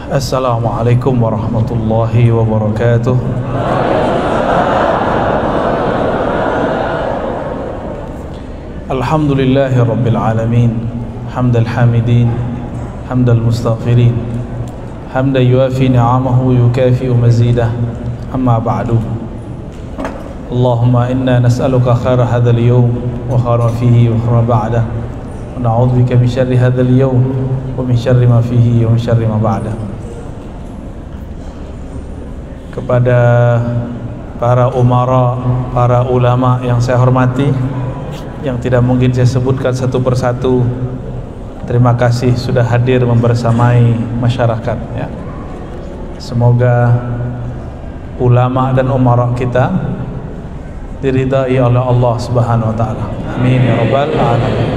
Assalamualaikum warahmatullahi wabarakatuh. Alhamdulillahi rabbil alamin. Hamdal hamidin, hamdal mustaghfirin, hamdan yuafi ni'amahu yukafi'u mazidah. Amma ba'du. Allahumma inna nas'aluka khaira hadzal yawm wa khaira fihi wa khaira ba'dah. Wa na'udzubika min syarri hadzal yawm wa min syarri ma fihi wa min syarri ma ba'dah. Kepada para umara, para ulama yang saya hormati, yang tidak mungkin saya sebutkan satu persatu, terima kasih sudah hadir membersamai masyarakat ya. Semoga ulama dan umara kita diridai oleh Allah Subhanahu wa taala. Amin ya rabbal alamin.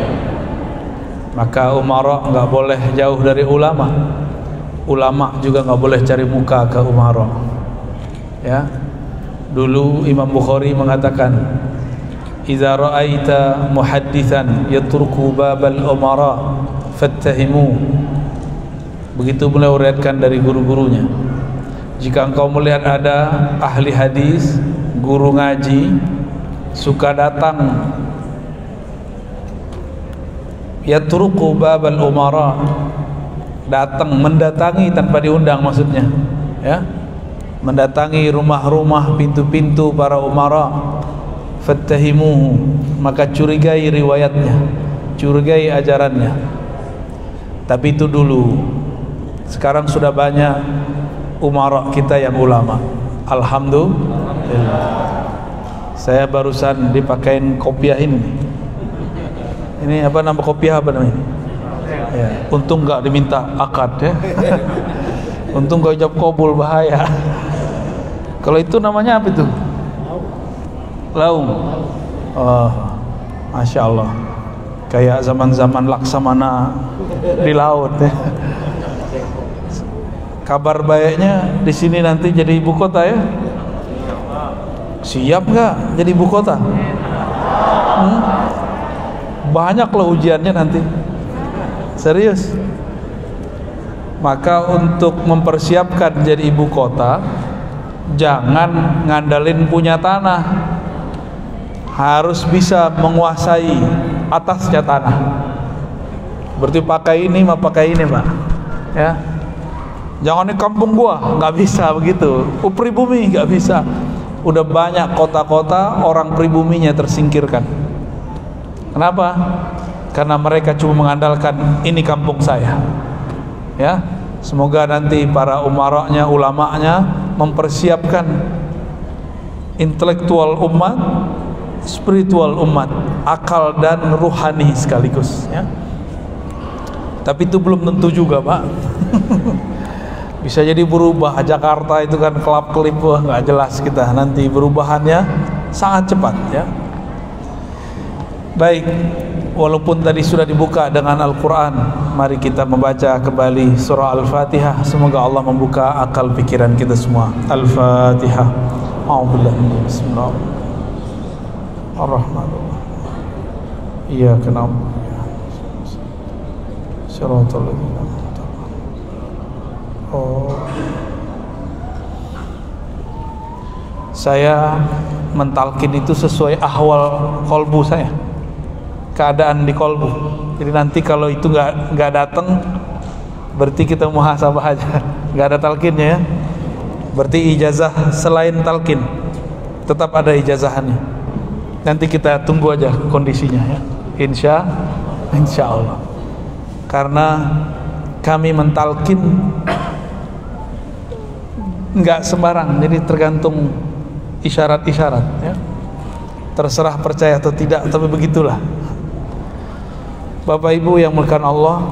Maka umara enggak boleh jauh dari ulama. Ulama juga enggak boleh cari muka ke umara. Ya. Dulu Imam Bukhari mengatakan, "Idza ra'aita muhadditsan yatruku babal umara fattahimu." Begitu beliau riwayatkan dari guru-gurunya. Jika engkau melihat ada ahli hadis, guru ngaji suka datang yatruku babal umara, datang mendatangi tanpa diundang maksudnya, ya. Mendatangi rumah-rumah, pintu-pintu para umara, fattahimuhu, maka curigai riwayatnya, curigai ajarannya. Tapi itu dulu. Sekarang sudah banyak umara kita yang ulama. Alhamdulillah. Saya barusan dipakein kopiah ini. Ini apa nama kopiah apa namanya? Ya, untung enggak diminta akad ya. Untung enggak ucap kabul, bahaya. Kalau itu namanya apa itu? Laung. Oh, Masya Allah. Kayak zaman-zaman Laksamana di laut ya. Kabar baiknya di sini nanti jadi ibu kota ya. Siap nggak jadi ibu kota? Banyak loh ujiannya nanti. Serius. Maka untuk mempersiapkan jadi ibu kota, jangan ngandalin punya tanah, harus bisa menguasai atasnya tanah. Berarti pakai ini mah pakai ini pak, ya. Jangan di kampung gua, nggak bisa begitu. Pribumi nggak bisa. Udah banyak kota-kota orang pribuminya tersingkirkan. Kenapa? Karena mereka cuma mengandalkan ini kampung saya. Ya, semoga nanti para umaranya, ulamanya mempersiapkan intelektual umat, spiritual umat, akal dan ruhani sekaligus ya. Tapi itu belum tentu juga pak. Bisa jadi berubah. Jakarta itu kan kelap-kelip, nggak jelas kita. Nanti perubahannya sangat cepat ya. Baik, walaupun tadi sudah dibuka dengan Al-Quran, mari kita membaca kembali surah Al-Fatihah. Semoga Allah membuka akal pikiran kita semua. Al-Fatihah. Bismillahirrahmanirrahim. Iyyaka na'budu wa shiratal ladzina an'amta 'alaihim. Saya mentalkin itu sesuai ahwal kolbu saya, keadaan di kolbu. Jadi nanti kalau itu nggak datang, berarti kita muhasabah aja, nggak ada talkinnya ya. Berarti ijazah selain talkin tetap ada ijazahannya. Nanti kita tunggu aja kondisinya ya. Insya Allah. Karena kami mentalkin nggak sembarang, jadi tergantung isyarat-isyarat ya. Terserah percaya atau tidak, tapi begitulah. Bapak Ibu yang muliakan Allah,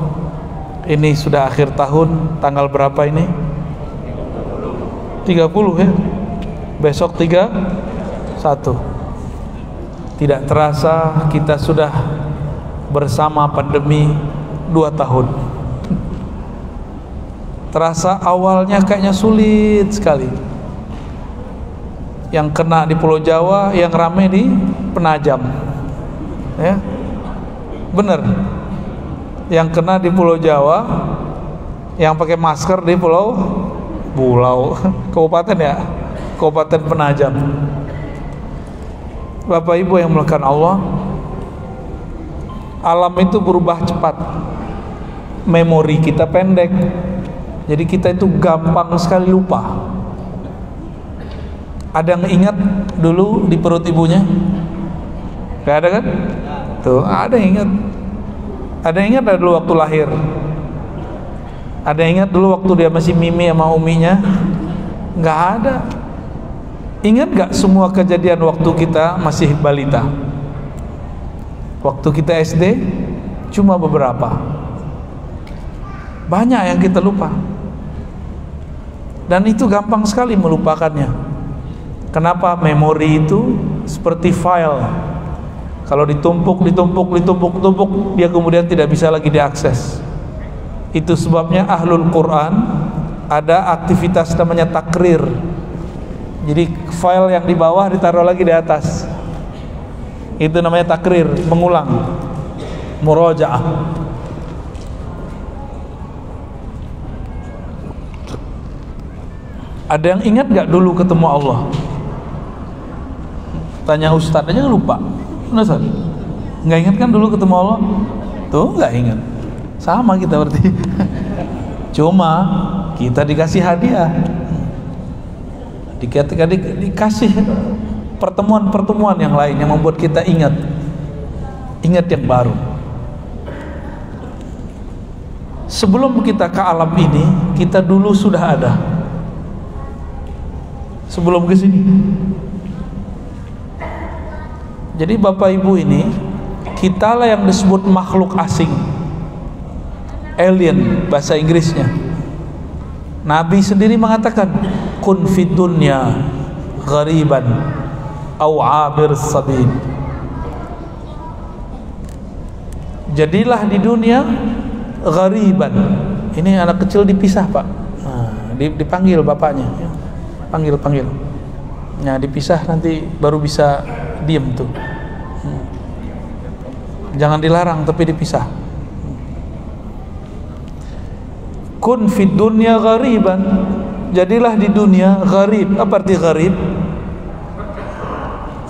ini sudah akhir tahun, tanggal berapa ini? 30 ya. Besok 31. Tidak terasa kita sudah bersama pandemi 2 tahun. Terasa awalnya kayaknya sulit sekali. Yang kena di Pulau Jawa, yang rame di Penajam ya. Bener. Yang kena di Pulau Jawa, yang pakai masker di pulau kabupaten ya, Kabupaten Penajam. Bapak Ibu yang melakukan Allah, alam itu berubah cepat, memori kita pendek, jadi kita itu gampang sekali lupa. Ada yang ingat dulu di perut ibunya? Gak ada kan? Tuh, ada yang ingat. Ada yang ingat dulu waktu lahir? Ada yang ingat dulu waktu dia masih mimi sama uminya? Gak ada. Ingat gak semua kejadian waktu kita masih balita? Waktu kita SD? Cuma beberapa. Banyak yang kita lupa. Dan itu gampang sekali melupakannya. Kenapa? Memori itu seperti file. Kalau ditumpuk, dia kemudian tidak bisa lagi diakses. Itu sebabnya Ahlul Quran ada aktivitas namanya takrir. Jadi file yang di bawah ditaruh lagi di atas. Itu namanya takrir, mengulang, murajaah. Ada yang ingat gak dulu ketemu Allah? Tanya Ustadz aja lupa. Ustaz, nggak ingat kan dulu ketemu Allah? Tuh nggak ingat. Sama kita berarti. Cuma kita dikasih hadiah, dikasih pertemuan-pertemuan yang lain yang membuat kita ingat yang baru. Sebelum kita ke alam ini, kita dulu sudah ada. Sebelum ke sini. Jadi Bapak Ibu ini, kitalah yang disebut makhluk asing, alien bahasa Inggrisnya. Nabi sendiri mengatakan, kun fid dunya ghariban au abir sabil. Jadilah di dunia ghariban. Ini anak kecil dipisah, Pak. Nah, dipanggil bapaknya, panggil. Nah, dipisah nanti baru bisa diem tuh. Jangan dilarang tapi dipisah. Kun fid dunya ghariban. Jadilah di dunia gharib. Apa arti gharib?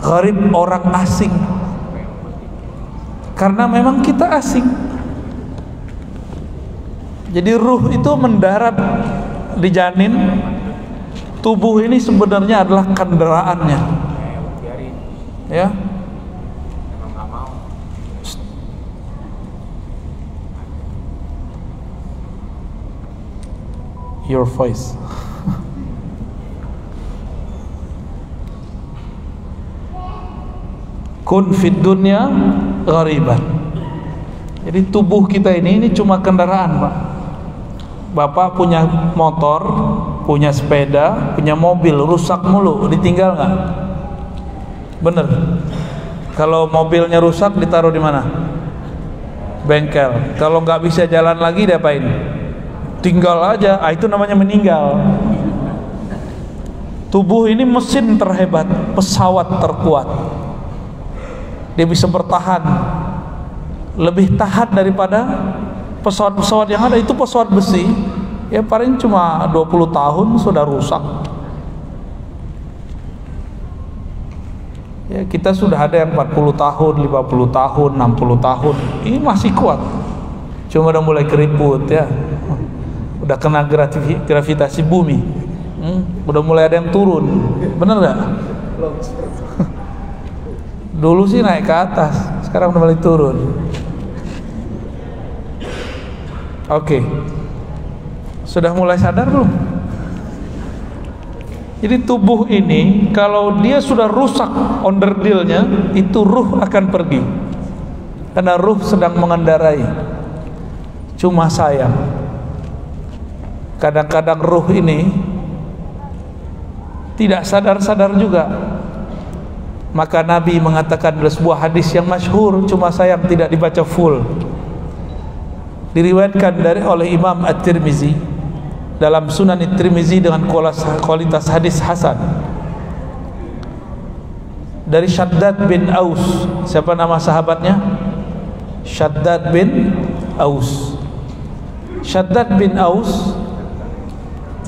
Gharib orang asing. Karena memang kita asing. Jadi ruh itu mendarat di janin. Tubuh ini sebenarnya adalah kendaraannya. Ya. Your voice. Kun fid dunya ghariban. Jadi tubuh kita ini cuma kendaraan, Pak. Bapak punya motor, punya sepeda, punya mobil, rusak mulu, ditinggal nggak? Bener. Kalau mobilnya rusak ditaruh di mana? Bengkel. Kalau nggak bisa jalan lagi diapain? Tinggal aja. Itu namanya meninggal. Tubuh ini mesin terhebat, pesawat terkuat. Dia bisa bertahan, lebih tahan daripada pesawat-pesawat yang ada. Itu pesawat besi, ya paling cuma 20 tahun sudah rusak. Ya, kita sudah ada yang 40 tahun, 50 tahun, 60 tahun. Ini masih kuat. Cuma udah mulai keriput ya. Udah kena gravitasi bumi. Udah mulai ada yang turun. Bener gak? Dulu sih naik ke atas, sekarang udah mulai turun. Oke. Sudah mulai sadar belum? Jadi tubuh ini kalau dia sudah rusak onderdilnya, itu ruh akan pergi. Karena ruh sedang mengendarai. Cuma sayang, kadang-kadang ruh ini tidak sadar-sadar juga. Maka Nabi mengatakan dalam sebuah hadis yang masyhur, cuma sayang tidak dibaca full. Diriwayatkan oleh Imam At-Tirmizi dalam Sunan At-Tirmizi dengan kualitas hadis hasan. Dari Shaddad bin Aus. Siapa nama sahabatnya? Shaddad bin Aus. Shaddad bin Aus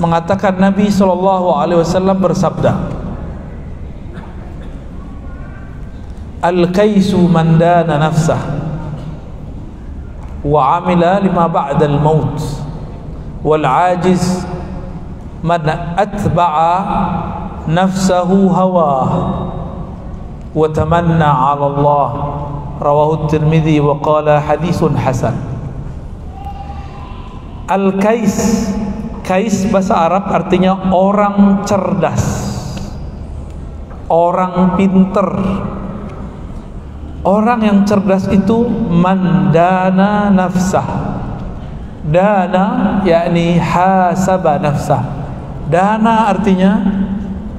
mengatakan Nabi SAW bersabda, Al-kaisu man dana nafsah wa amila lima ba'dal maut wal ajiz man atba'a nafsahu hawah wa tamanna 'ala Allah. Rawahu Tirmidzi wa qala haditsun hasan. Al-kais, kais bahasa Arab artinya orang cerdas, orang pinter. Orang yang cerdas itu mandana nafsah. Dana yakni hasaba nafsah. Dana artinya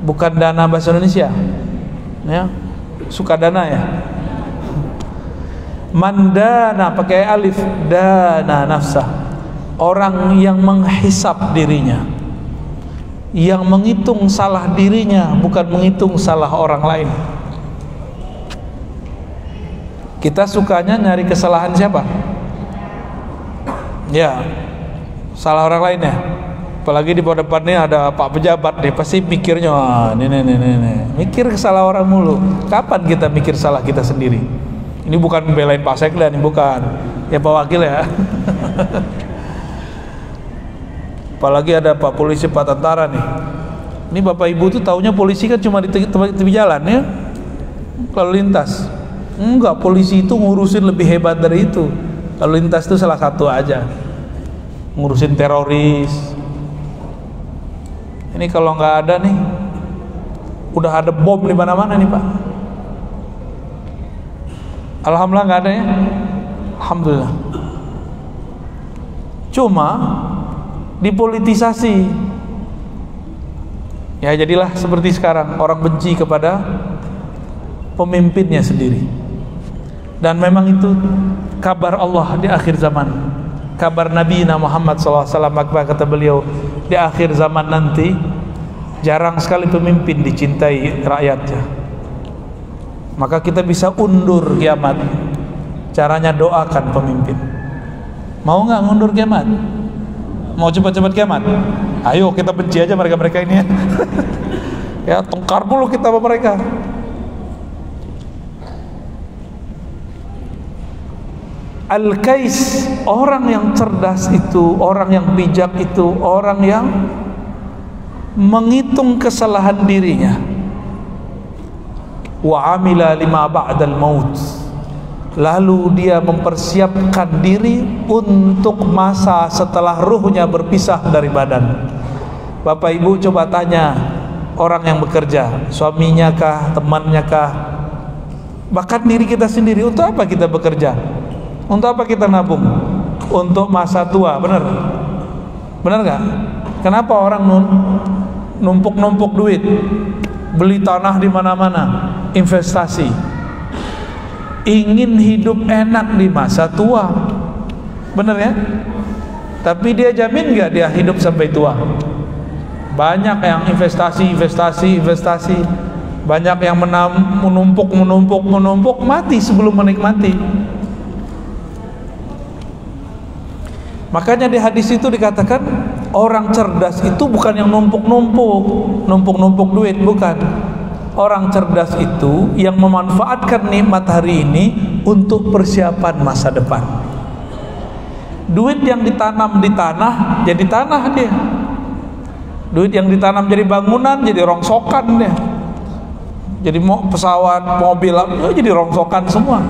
bukan dana bahasa Indonesia, ya, suka dana ya. Mandana pakai alif, dana nafsah. Orang yang menghisap dirinya, yang menghitung salah dirinya, bukan menghitung salah orang lain. Kita sukanya nyari kesalahan siapa? Ya, salah orang lain ya. Apalagi di depan ini ada Pak pejabat nih, pasti mikirnya nih. Mikir salah orang mulu. Kapan kita mikir salah kita sendiri? Ini bukan belain Pak Sekda nih, bukan. Ya Pak Wakil ya. Apalagi ada Pak Polisi, Pak Tentara nih. Ini Bapak Ibu tuh taunya polisi kan cuma di tepi jalan ya, lalu lintas. Enggak, polisi itu ngurusin lebih hebat dari itu. Lalu lintas itu salah satu aja, ngurusin teroris. Ini kalau nggak ada nih, udah ada bom di mana-mana nih Pak. Alhamdulillah nggak ada ya. Alhamdulillah. Cuma dipolitisasi. Ya jadilah seperti sekarang, orang benci kepada pemimpinnya sendiri. Dan memang itu kabar Allah di akhir zaman, kabar Nabi Muhammad SAW. Kata beliau, di akhir zaman nanti jarang sekali pemimpin dicintai rakyatnya. Maka kita bisa undur kiamat. Caranya doakan pemimpin. Mau nggak ngundur kiamat? Mau cepat-cepat kiamat? Ayo kita benci aja mereka-mereka ini ya. Ya tengkar dulu kita sama mereka. Al-kais, orang yang cerdas itu, orang yang bijak itu, orang yang menghitung kesalahan dirinya. Wa amila lima ba'dal maut, lalu dia mempersiapkan diri untuk masa setelah ruhnya berpisah dari badan. Bapak Ibu coba tanya orang yang bekerja, suaminya kah, temannya kah, bahkan diri kita sendiri, untuk apa kita bekerja? Untuk apa kita nabung? Untuk masa tua, benar? Benar nggak? Kenapa orang numpuk-numpuk duit, beli tanah di mana-mana, investasi, ingin hidup enak di masa tua, benar ya? Tapi dia jamin nggak dia hidup sampai tua? Banyak yang investasi, banyak yang menumpuk, mati sebelum menikmati. Makanya di hadis itu dikatakan orang cerdas itu bukan yang numpuk duit, bukan. Orang cerdas itu yang memanfaatkan nikmat hari ini untuk persiapan masa depan. Duit yang ditanam di tanah jadi tanah dia. Duit yang ditanam jadi bangunan jadi rongsokan dia. Jadi pesawat, mobil jadi rongsokan semua.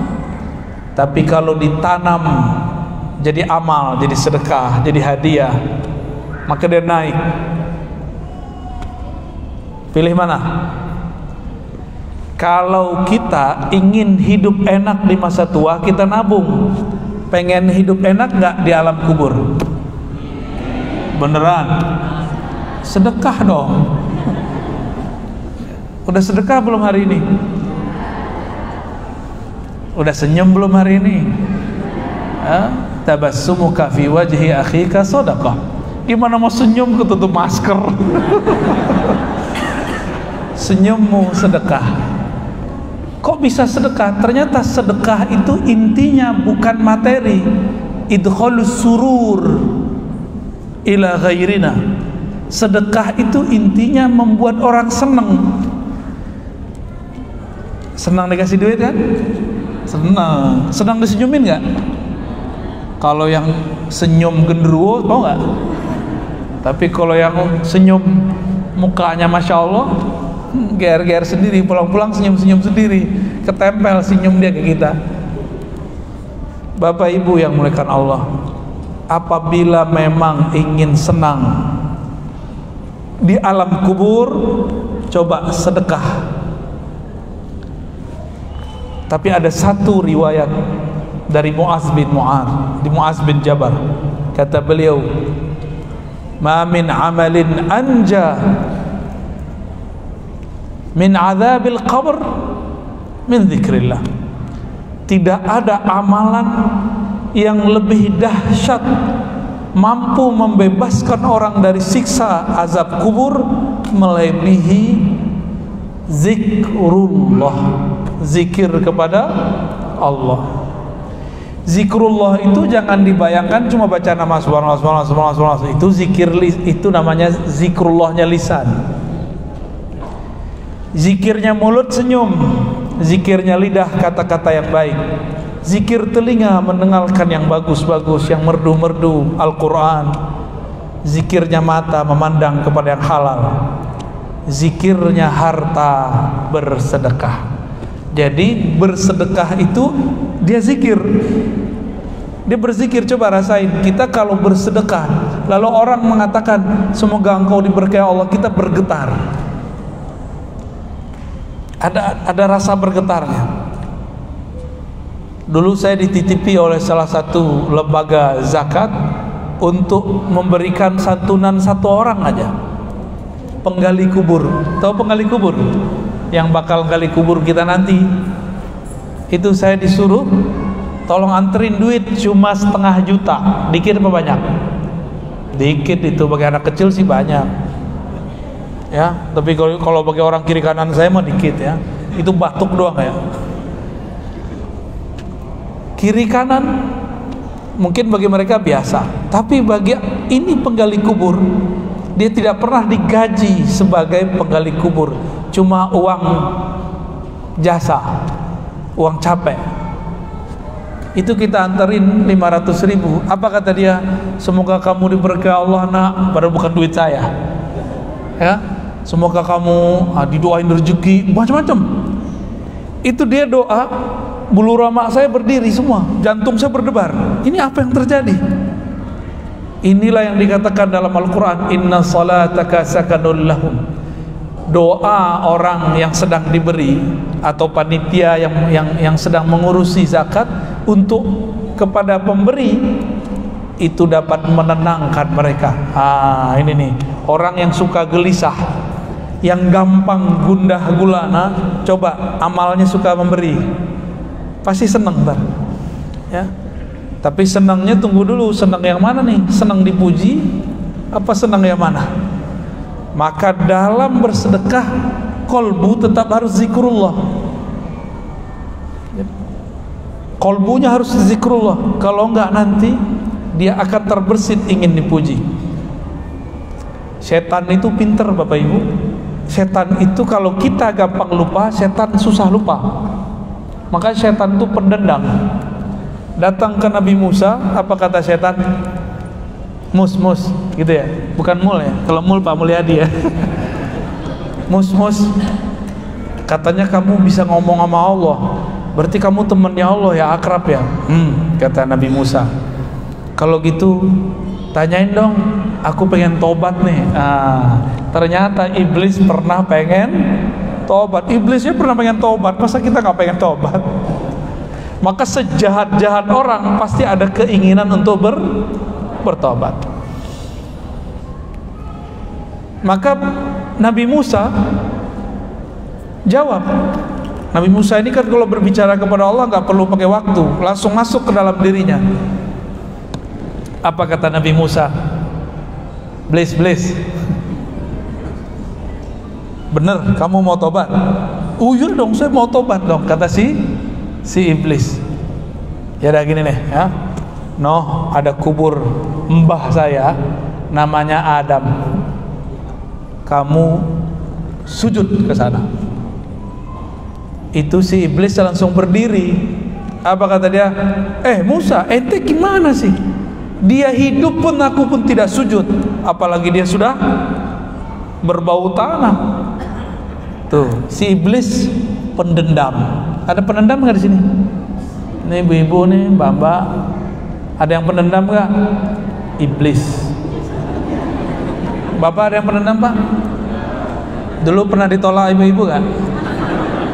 Tapi kalau ditanam jadi amal, jadi sedekah, jadi hadiah, maka dia naik. Pilih mana? Kalau kita ingin hidup enak di masa tua, kita nabung. Pengen hidup enak nggak di alam kubur? Beneran? Sedekah dong. Udah sedekah belum hari ini? Udah senyum belum hari ini? Tabassumuka fi wajhi akhika sadaqah. Gimana mau senyum ketutup masker? Senyummu sedekah. Kok bisa sedekah? Ternyata sedekah itu intinya bukan materi. Idkhalus surur, ila ghairina. Sedekah itu intinya membuat orang senang. Senang dikasih duit kan? Senang. Senang disenyumin nggak? Kalau yang senyum genderuwo, tau nggak? Tapi kalau yang senyum mukanya masya Allah, GR-GR sendiri, pulang-pulang senyum-senyum sendiri, ketempel senyum dia ke kita. Bapak Ibu yang muliakan Allah, apabila memang ingin senang di alam kubur, coba sedekah. Tapi ada satu riwayat dari Mu'adz bin Jabal, kata beliau, ma min amalin anja min azabil qabr min dzikrillah. Tidak ada amalan yang lebih dahsyat, mampu membebaskan orang dari siksa azab kubur, melebihi zikrullah, zikir kepada Allah. Zikrullah itu jangan dibayangkan cuma baca nama subhanallah. Itu zikir, itu namanya zikrullahnya lisan. Zikirnya mulut senyum, zikirnya lidah kata-kata yang baik, zikir telinga mendengarkan yang bagus-bagus, yang merdu-merdu Al-Quran, zikirnya mata memandang kepada yang halal, zikirnya harta bersedekah. Jadi bersedekah itu dia zikir, dia berzikir. Coba rasain, kita kalau bersedekah lalu orang mengatakan semoga engkau diberkahi Allah, kita bergetar, ada rasa bergetarnya. Dulu saya dititipi oleh salah satu lembaga zakat untuk memberikan santunan satu orang aja, penggali kubur. Tahu penggali kubur? Yang bakal gali kubur kita nanti. Itu saya disuruh tolong anterin duit cuma 0,5 juta. Dikit apa banyak? Dikit, itu bagi anak kecil sih banyak ya, tapi kalau bagi orang kiri kanan saya mah dikit ya. Itu batuk doang ya. Kiri kanan mungkin bagi mereka biasa, tapi bagi ini penggali kubur, dia tidak pernah digaji sebagai penggali kubur, cuma uang jasa, uang capek. Itu kita anterin 500.000. Apa kata dia? Semoga kamu diberkahi Allah nak, padahal bukan duit saya ya. Semoga kamu didoain rezeki, macam-macam. Itu dia doa, bulu rama saya berdiri semua, jantung saya berdebar. Ini apa yang terjadi? Inilah yang dikatakan dalam Al-Quran, inna salataka sakanul lahum. Doa orang yang sedang diberi atau panitia yang sedang mengurusi zakat untuk kepada pemberi, itu dapat menenangkan mereka. Ini nih, orang yang suka gelisah, yang gampang gundah gulana, coba amalnya suka memberi, pasti senang ya. Tapi senangnya tunggu dulu, senang yang mana nih? Senang dipuji apa senang yang mana? Maka dalam bersedekah, kolbu tetap harus zikrullah. Kolbunya harus zikrullah. Kalau enggak nanti dia akan terbersit ingin dipuji. Setan itu pinter Bapak Ibu. Setan itu kalau kita gampang lupa, setan susah lupa. Maka setan itu pendendam. Datang ke Nabi Musa, apa kata setan? Mus, gitu ya, bukan mul ya. Kalau mul Pak Mulyadi ya. Mus, katanya kamu bisa ngomong sama Allah, berarti kamu temannya Allah ya, akrab ya. Kata Nabi Musa, kalau gitu tanyain dong, aku pengen tobat nih. Ternyata iblis pernah pengen tobat. Iblisnya pernah pengen tobat, masa kita nggak pengen tobat? Maka sejahat-jahat orang pasti ada keinginan untuk bertobat. Maka Nabi Musa jawab. Nabi Musa ini kan kalau berbicara kepada Allah nggak perlu pakai waktu, langsung masuk ke dalam dirinya. Apa kata Nabi Musa? Bless. Bener, kamu mau tobat? Iya dong, saya mau tobat dong, kata si iblis. Ya udah gini nih ya. Ada kubur mbah saya namanya Adam. Kamu sujud ke sana. Itu si iblis langsung berdiri. Apa kata dia? Musa, ente gimana sih? Dia hidup pun aku pun tidak sujud, apalagi dia sudah berbau tanah. Tuh, si iblis pendendam. Ada pendendam nggak di sini? Nih ibu-ibu nih, mbak-mbak, ada yang pendendam nggak? Iblis. Bapak ada yang pendendam, Pak? Dulu pernah ditolak ibu-ibu nggak?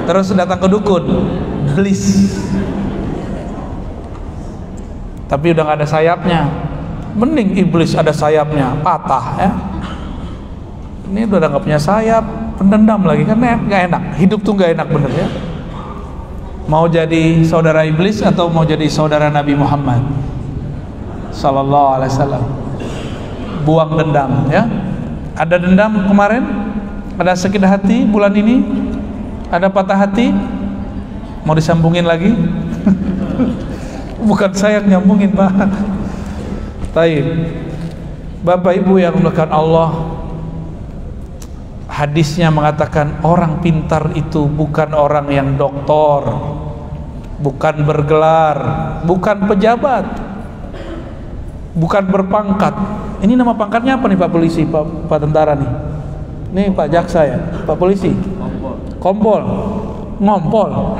Terus datang ke dukun, iblis. Tapi udah nggak ada sayapnya. Mending iblis ada sayapnya, patah ya. Ini udah nggak punya sayap, pendendam lagi kan nggak enak. Hidup tuh nggak enak bener ya. Mau jadi saudara iblis atau mau jadi saudara Nabi Muhammad Sallallahu Alaihi Wasallam? Buang dendam ya. Ada dendam kemarin, ada sakit hati bulan ini, ada patah hati, mau disambungin lagi? Bukan saya yang nyambungin, Pak. Baik, Bapak Ibu yang dimuliakan Allah, hadisnya mengatakan orang pintar itu bukan orang yang doktor, bukan bergelar, bukan pejabat, bukan berpangkat. Ini nama pangkatnya apa nih Pak Polisi, Pak Tentara nih? Nih Pak Jaksa ya, Pak Polisi? Kompol. Ngompol.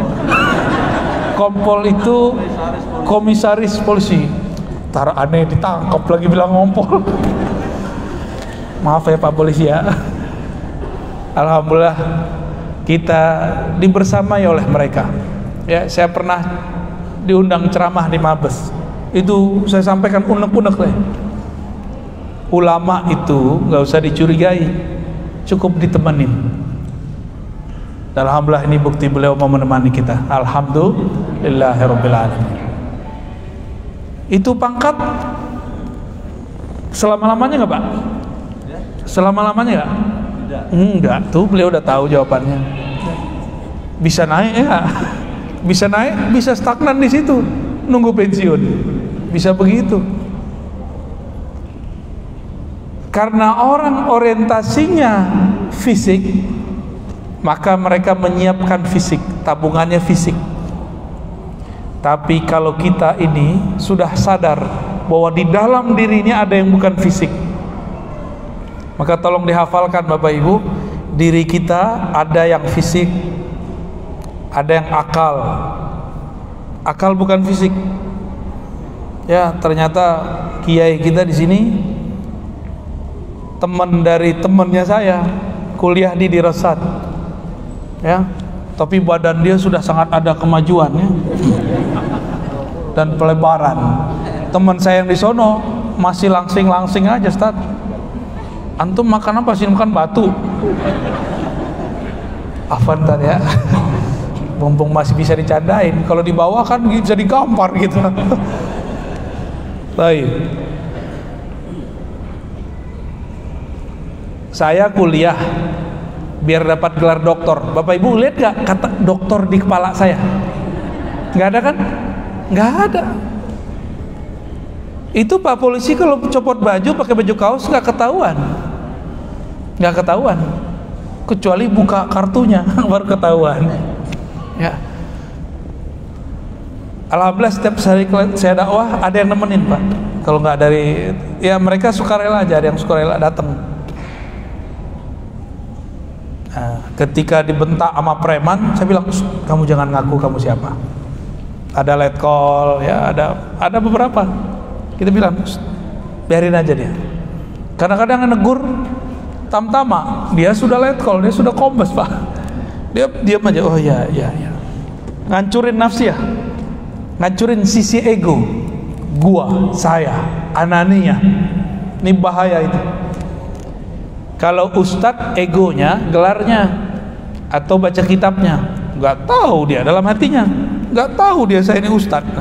Kompol itu komisaris polisi. Tar aneh ditangkap lagi bilang ngompol. Maaf ya Pak Polisi ya. Alhamdulillah kita dibersamai oleh mereka. Ya, saya pernah diundang ceramah di Mabes. Itu saya sampaikan unek-unek lah. Ulama itu nggak usah dicurigai, cukup ditemenin. Dan alhamdulillah ini bukti beliau mau menemani kita. Alhamdulillahirabbil alamin. Itu pangkat selama-lamanya nggak Pak? Selama-lamanya nggak? Enggak, tuh beliau udah tahu jawabannya. Bisa naik ya, bisa naik, bisa stagnan di situ, nunggu pensiun, bisa begitu. Karena orang orientasinya fisik, maka mereka menyiapkan fisik, tabungannya fisik. Tapi kalau kita ini sudah sadar bahwa di dalam dirinya ada yang bukan fisik, maka tolong dihafalkan Bapak Ibu, diri kita ada yang fisik, ada yang akal. Akal bukan fisik. Ya, ternyata kiai kita di sini teman dari temannya saya, kuliah di Dirasat. Ya, tapi badan dia sudah sangat ada kemajuan ya. Dan pelebaran. Teman saya yang di sono masih langsing-langsing aja, Ustaz. Antum makan apa sih? Makan batu. Avantar ya. Mumpung masih bisa dicandain. Kalau di bawah kan bisa digampar gitu. Baik. Saya kuliah biar dapat gelar doktor. Bapak Ibu lihat gak kata doktor di kepala saya? Nggak ada kan? Nggak ada. Itu Pak Polisi kalau copot baju pakai baju kaos nggak ketahuan, nggak ketahuan, kecuali buka kartunya baru ketahuan. Ya. Alhamdulillah setiap saya dakwah ada yang nemenin Pak. Kalau nggak dari, ya mereka sukarela aja, ada yang sukarela datang. Nah, ketika dibentak sama preman, saya bilang, kamu jangan ngaku kamu siapa. Ada letkol, ya ada beberapa. Kita bilang, biarin aja dia. Kadang-kadang negur tamtama, dia sudah letkol, dia sudah kombes Pak. Dia diam aja, oh ya. Ngancurin nafsi ya, ngancurin sisi ego, gua, saya, anania. Ini bahaya itu. Kalau ustadz egonya, gelarnya, atau baca kitabnya, nggak tahu dia dalam hatinya, nggak tahu dia saya ini ustadz,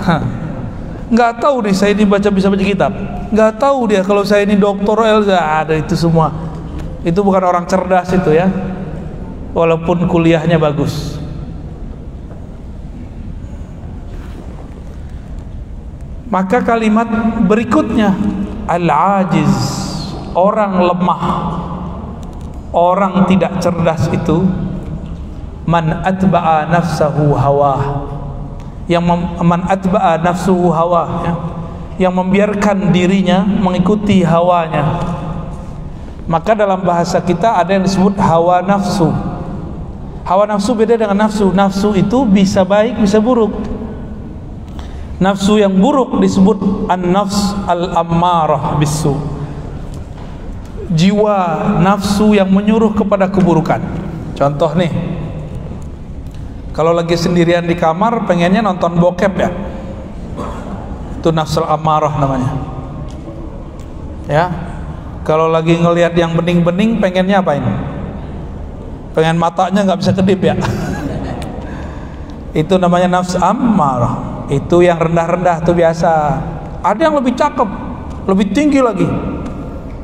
nggak tahu dia saya ini bisa baca kitab, nggak tahu dia kalau saya ini doktor, ada itu semua. Itu bukan orang cerdas itu ya, walaupun kuliahnya bagus. Maka kalimat berikutnya, al-ajiz, orang lemah, orang tidak cerdas itu man atba'a nafsahu hawa, yang man atba'a nafsuhu hawa, ya, yang membiarkan dirinya mengikuti hawanya. Maka dalam bahasa kita ada yang disebut hawa nafsu. Hawa nafsu beda dengan nafsu. Nafsu itu bisa baik bisa buruk. Nafsu yang buruk disebut an-nafs al-ammarah bisu, jiwa nafsu yang menyuruh kepada keburukan. Contoh nih, kalau lagi sendirian di kamar pengennya nonton bokep ya, itu nafsul amarah namanya. Ya, kalau lagi ngelihat yang bening-bening pengennya apain? Pengen matanya nggak bisa kedip ya. Itu namanya nafs amarah. Itu yang rendah-rendah tuh biasa. Ada yang lebih cakep, lebih tinggi lagi.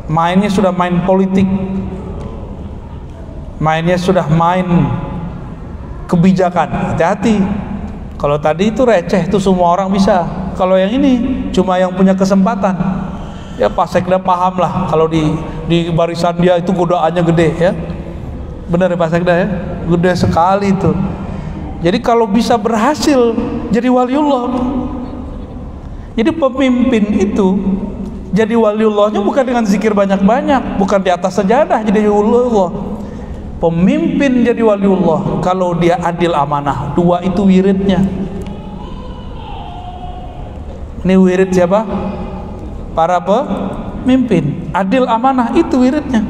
Mainnya sudah main politik, mainnya sudah main kebijakan. Hati-hati. Kalau tadi itu receh, itu semua orang bisa. Kalau yang ini cuma yang punya kesempatan. Ya Pak Sekda paham lah, kalau di barisan dia itu godaannya gede ya. Benar ya Pak Sekda ya? Gede sekali itu. Jadi kalau bisa berhasil jadi waliullah. Jadi pemimpin itu jadi waliullahnya bukan dengan zikir banyak-banyak, bukan di atas sajadah jadi waliullah. Pemimpin jadi waliullah kalau dia adil amanah. Dua itu wiridnya. Ini wirid siapa? Para pemimpin. Adil amanah itu wiridnya.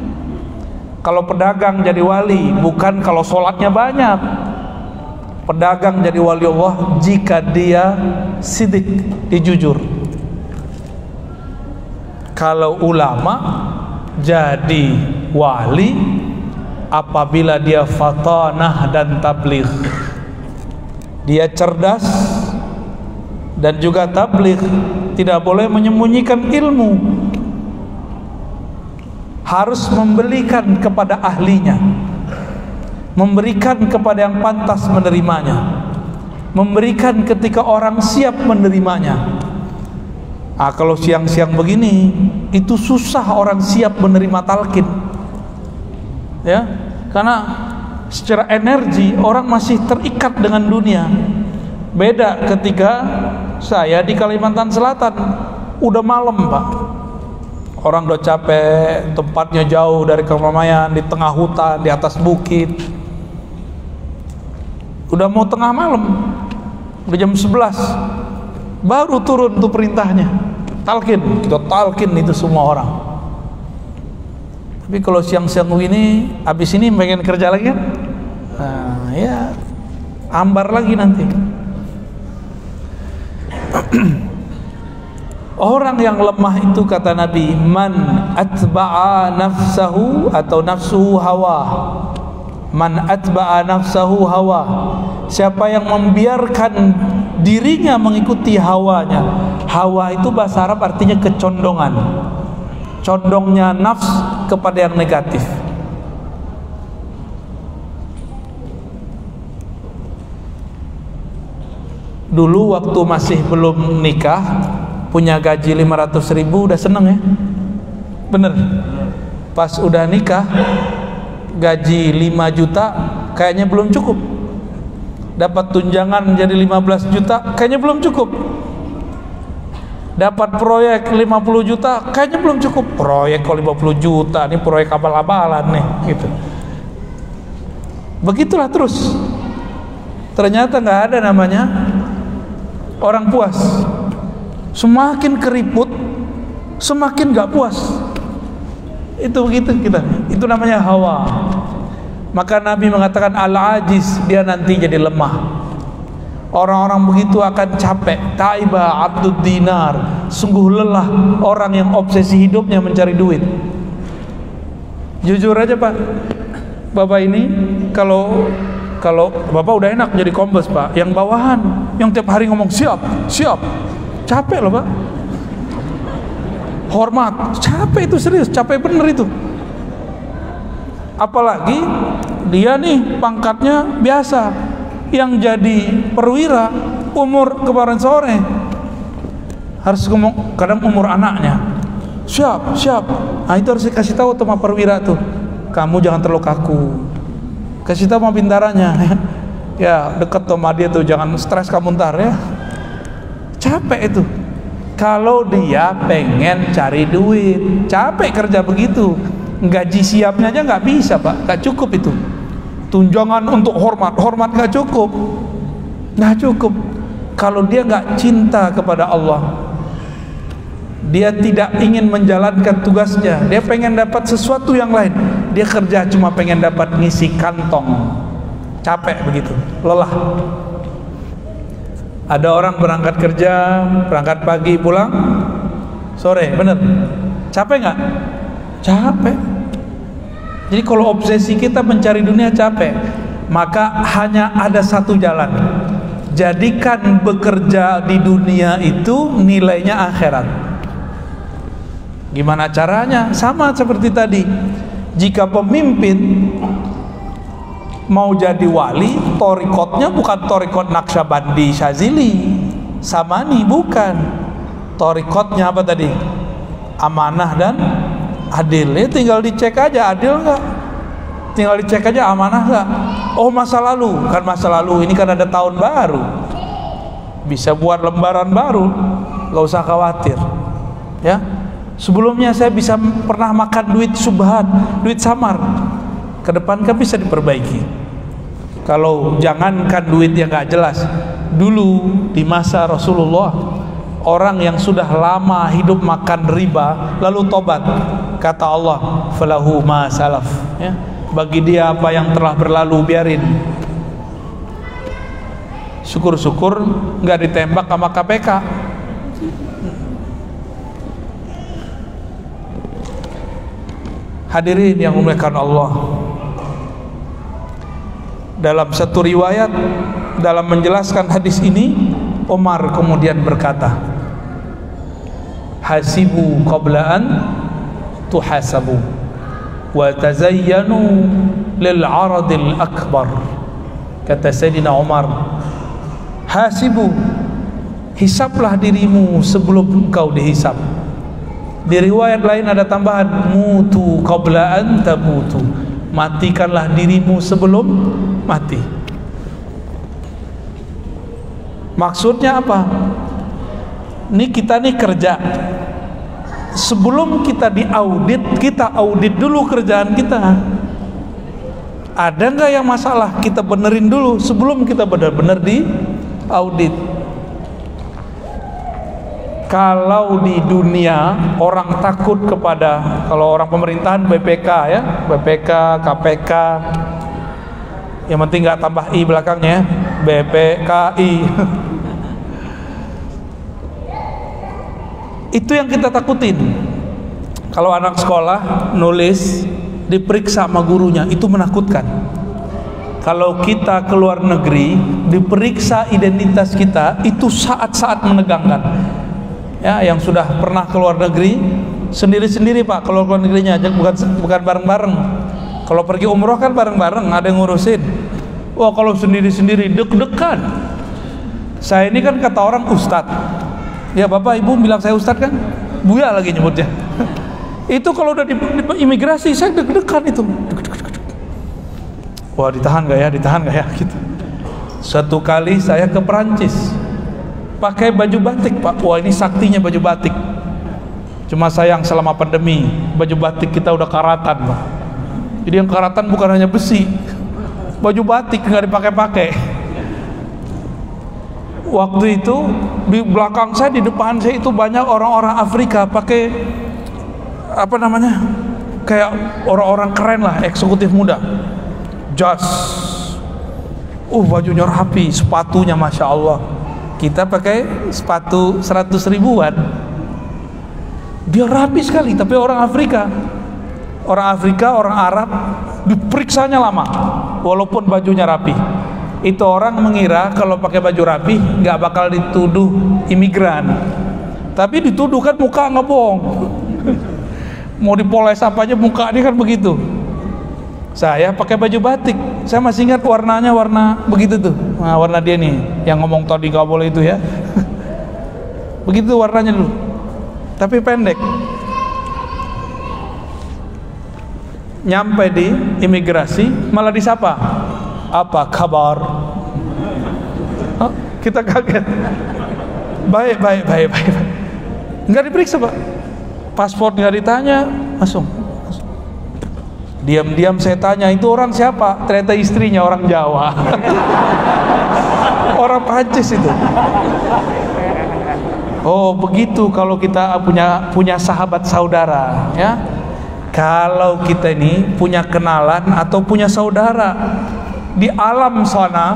Kalau pedagang jadi wali, bukan kalau sholatnya banyak. Pedagang jadi waliullah jika dia sidik, dia jujur. Kalau ulama jadi wali apabila dia fatanah dan tabligh, dia cerdas dan juga tabligh, tidak boleh menyembunyikan ilmu, harus memberikan kepada ahlinya, memberikan kepada yang pantas menerimanya, memberikan ketika orang siap menerimanya. Kalau siang-siang begini itu susah orang siap menerima talqin, ya, karena secara energi orang masih terikat dengan dunia. Beda ketika saya di Kalimantan Selatan, udah malam Pak, orang udah capek, tempatnya jauh dari keramaian, di tengah hutan, di atas bukit, udah mau tengah malam, udah jam 11 baru turun tuh perintahnya, talqin. Kita talqin itu semua orang. Tapi kalau siang-siang ini, habis ini pengen kerja lagi kan? Nah, ya ambar lagi nanti. Orang yang lemah itu kata Nabi, man atba'a nafsahu atau nafsuhu hawa. Man atba'a nafsahu hawa. Siapa yang membiarkan dirinya mengikuti hawanya. Hawa itu bahasa Arab artinya kecondongan. Condongnya nafs kepada yang negatif. Dulu waktu masih belum nikah, punya gaji 500.000 udah seneng ya. Bener. Pas udah nikah, gaji 5 juta kayaknya belum cukup. Dapat tunjangan menjadi 15 juta kayaknya belum cukup. Dapat proyek 50 juta kayaknya belum cukup. Proyek kok 50 juta, ini proyek abal-abalan nih gitu. Begitulah terus. Ternyata nggak ada namanya orang puas. Semakin keriput, semakin nggak puas. Itu begitu kita. Itu namanya hawa. Maka Nabi mengatakan al-ajiz, dia nanti jadi lemah. Orang-orang begitu akan capek. Taiba abdud dinar, sungguh lelah orang yang obsesi hidupnya mencari duit. Jujur aja Pak, Bapak ini kalau Bapak udah enak jadi kombes Pak, yang bawahan, yang tiap hari ngomong siap, capek loh Pak. Hormat, capek itu, serius, capek bener itu. Apalagi dia nih pangkatnya biasa. Yang jadi perwira umur kemarin sore harus ngomong, kadang umur anaknya Siap. Nah, itu harus dikasih tahu sama perwira tuh. Kamu jangan terlalu kaku. Kasih tahu sama bintaranya. Ya, deket sama dia tuh, jangan stres kamu ntar ya. Capek itu. Kalau dia pengen cari duit, capek kerja begitu. Gaji siapnya aja nggak bisa, Pak. Nggak cukup itu. Tunjangan untuk hormat nggak cukup. Nggak cukup. Kalau dia nggak cinta kepada Allah, dia tidak ingin menjalankan tugasnya, dia pengen dapat sesuatu yang lain, dia kerja cuma pengen dapat ngisi kantong, capek begitu, lelah. Ada orang berangkat kerja, berangkat pagi pulang sore, bener? Capek nggak? Capek. Jadi kalau obsesi kita mencari dunia capek, maka hanya ada satu jalan. Jadikan bekerja di dunia itu nilainya akhirat. Gimana caranya? Sama seperti tadi. Jika pemimpin mau jadi wali, torikotnya bukan torikot Naqsyabandi Syazili Samani, bukan. Torikotnya apa tadi? Amanah dan adil. Ya, tinggal dicek aja adil nggak? Tinggal dicek aja amanah nggak? Oh, masa lalu, kan masa lalu. Ini kan ada tahun baru, bisa buat lembaran baru, nggak usah khawatir. Ya. Sebelumnya saya bisa pernah makan duit subhat, duit samar. Ke depan kan bisa diperbaiki. Kalau jangankan duit yang gak jelas. Dulu di masa Rasulullah, orang yang sudah lama hidup makan riba lalu tobat, kata Allah, falahu ma salaf, ya, bagi dia apa yang telah berlalu biarin. Syukur-syukur nggak ditembak sama KPK. Hadirin yang dimuliakan Allah, dalam satu riwayat dalam menjelaskan hadis ini, Umar kemudian berkata, hasibu qabla an tuhasabu wa tazayyanu lil aradil akbar. Kata Sayyidina Umar, hasibu, hisablah dirimu sebelum engkau dihisab. Di riwayat lain ada tambahan, mutu qabla an tamutu, matikanlah dirimu sebelum mati. Maksudnya apa? Ini kita nih kerja, sebelum kita diaudit, kita audit dulu kerjaan kita. Ada nggak yang masalah? Kita benerin dulu sebelum kita benar-benar diaudit. Kalau di dunia orang takut kepada, kalau orang pemerintahan BPK ya, BPK, KPK, yang penting nggak tambah I belakangnya, BPKI. Itu yang kita takutin. Kalau anak sekolah nulis diperiksa sama gurunya, itu menakutkan. Kalau kita ke luar negeri diperiksa identitas kita, itu saat-saat menegangkan. Ya, yang sudah pernah ke luar negeri sendiri-sendiri Pak, kalau keluar negerinya bukan bareng-bareng. Kalau pergi umroh kan bareng-bareng, ada yang ngurusin. Wah, kalau sendiri-sendiri deg-degan. Saya ini kan kata orang ustad. Ya Bapak Ibu bilang saya ustad kan? Buya lagi nyebutnya. Itu kalau udah di imigrasi saya deg-degan itu. Wah, ditahan gak ya? Ditahan gak ya? Gitu. Suatu kali saya ke Perancis, pakai baju batik Pak. Wah, ini saktinya baju batik. Cuma sayang selama pandemi baju batik kita udah karatan Pak. Jadi yang karatan bukan hanya besi, baju batik nggak dipakai-pakai. Waktu itu di belakang saya, di depan saya itu banyak orang-orang Afrika pakai apa namanya, kayak orang-orang keren lah, eksekutif muda, jas, bajunya rapi, sepatunya masya Allah. Kita pakai sepatu 100 ribuan, dia rapi sekali. Tapi orang Afrika, orang Arab diperiksanya lama, walaupun bajunya rapi. Itu orang mengira kalau pakai baju rapi nggak bakal dituduh imigran, tapi dituduh kan muka nggak bohong. Mau dipoles apa aja muka dia kan begitu. Saya pakai baju batik, saya masih ingat warnanya, warna begitu tuh. Nah, warna dia nih yang ngomong tadi nggak boleh itu ya. Begitu warnanya dulu, tapi pendek. Nyampe di imigrasi malah disapa, apa kabar? Oh, kita kaget. Baik. Nggak diperiksa Pak, paspor nggak ditanya, langsung. Diam-diam saya tanya, itu orang siapa? Ternyata istrinya orang Jawa. Orang Prancis itu. Oh begitu kalau kita punya sahabat saudara, ya. Kalau kita ini punya kenalan atau punya saudara di alam sana,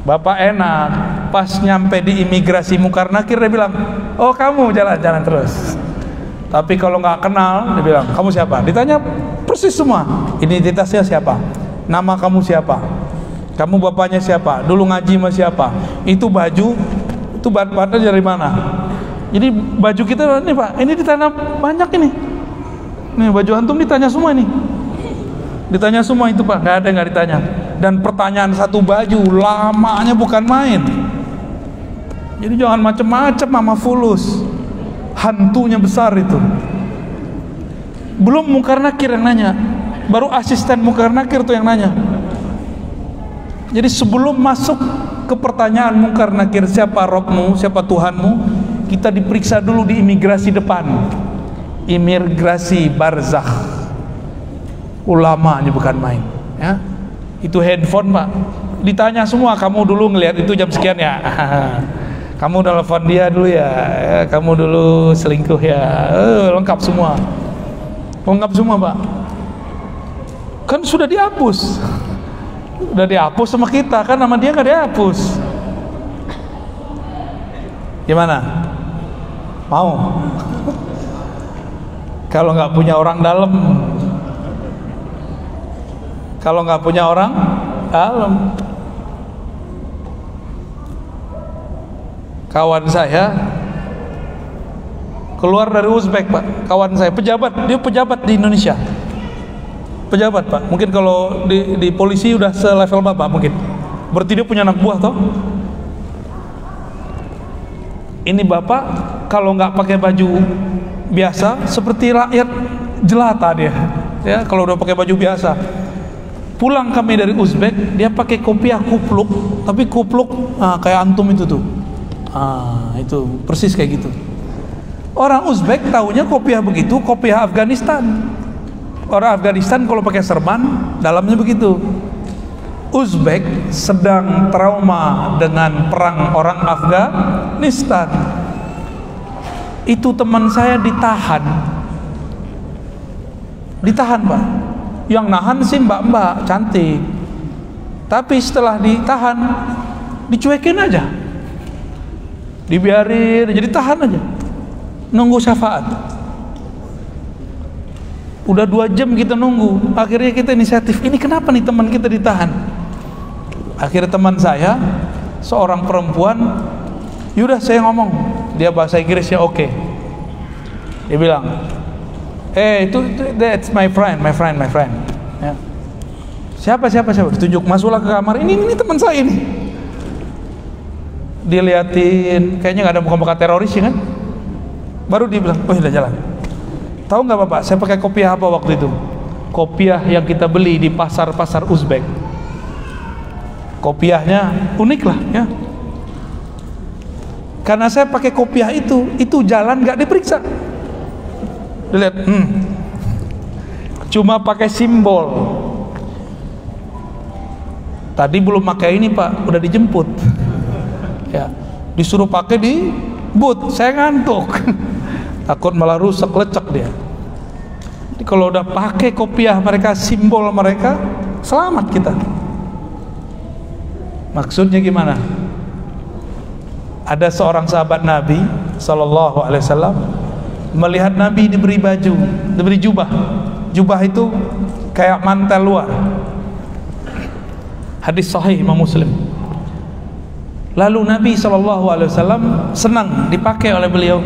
Bapak enak. Pas nyampe di imigrasi Mungkar Nakir dia bilang, oh kamu jalan-jalan terus. Tapi kalau nggak kenal, dia bilang, kamu siapa? Ditanya persis semua. Identitasnya siapa? Nama kamu siapa? Kamu bapaknya siapa? Dulu ngaji sama siapa? Itu baju, itu bahan dari mana? Jadi baju kita ini Pak, ini ditanya banyak ini. Nih baju antum ditanya semua ini. Ditanya semua itu Pak, nggak ada yang nggak ditanya. Dan pertanyaan satu baju lamanya bukan main. Jadi jangan macem-macem sama fulus. Hantunya besar itu. Belum Mungkar Nakir yang nanya, baru asisten Mungkar Nakir tuh yang nanya. Jadi sebelum masuk ke pertanyaan Mungkar Nakir, siapa Robmu, siapa Tuhanmu, kita diperiksa dulu di imigrasi depan. Imigrasi barzakh. Ulamanya bukan main, ya. Itu handphone Pak, ditanya semua, kamu dulu ngelihat itu jam sekian ya. Kamu telepon dia dulu ya, kamu dulu selingkuh ya, lengkap semua Pak. Kan sudah dihapus sama kita, kan nama dia nggak dihapus. Gimana? Mau? Kalau nggak punya orang dalam, kawan saya keluar dari Uzbek Pak, kawan saya dia pejabat di Indonesia, pejabat Pak, mungkin kalau di polisi udah selevel Bapak mungkin, berarti dia punya anak buah toh. Ini Bapak kalau nggak pakai baju biasa seperti rakyat jelata dia, ya. Kalau udah pakai baju biasa, pulang kami dari Uzbek, dia pakai kopiah kupluk, tapi kupluk kayak antum itu tuh. Itu persis kayak gitu. Orang Uzbek taunya kopiah begitu, kopiah Afghanistan. Orang Afghanistan kalau pakai serban, dalamnya begitu. Uzbek sedang trauma dengan perang orang Afghanistan. Itu teman saya ditahan Pak. Yang nahan sih mbak-mbak cantik, tapi setelah ditahan dicuekin aja, dibiarin, jadi tahan aja, nunggu syafaat. Udah 2 jam kita nunggu, akhirnya kita inisiatif, ini kenapa nih teman kita ditahan? Akhirnya teman saya seorang perempuan, yaudah saya ngomong, dia bahasa Inggrisnya oke. Dia bilang, that's my friend. Ya. Siapa? Ditunjuk, masuklah ke kamar. Ini teman saya ini. Diliatin, kayaknya nggak ada muka-muka teroris ya kan? Baru dia bilang, oh udah jalan. Tahu nggak Bapak? Saya pakai kopiah apa waktu itu? Kopiah yang kita beli di pasar Uzbek. Kopiahnya unik lah, ya. Karena saya pakai kopiah itu jalan nggak diperiksa. Dilihat, cuma pakai simbol. Tadi belum pakai ini Pak, udah dijemput. Ya, disuruh pakai di boot, saya ngantuk. Takut malah rusak, lecek dia. Jadi kalau udah pakai kopiah mereka, simbol mereka, selamat kita. Maksudnya gimana? Ada seorang sahabat Nabi Sallallahu Alaihi Wasallam melihat Nabi diberi baju, diberi jubah. Jubah itu kayak mantel luar. Hadis sahih Imam Muslim. Lalu Nabi SAW senang dipakai oleh beliau.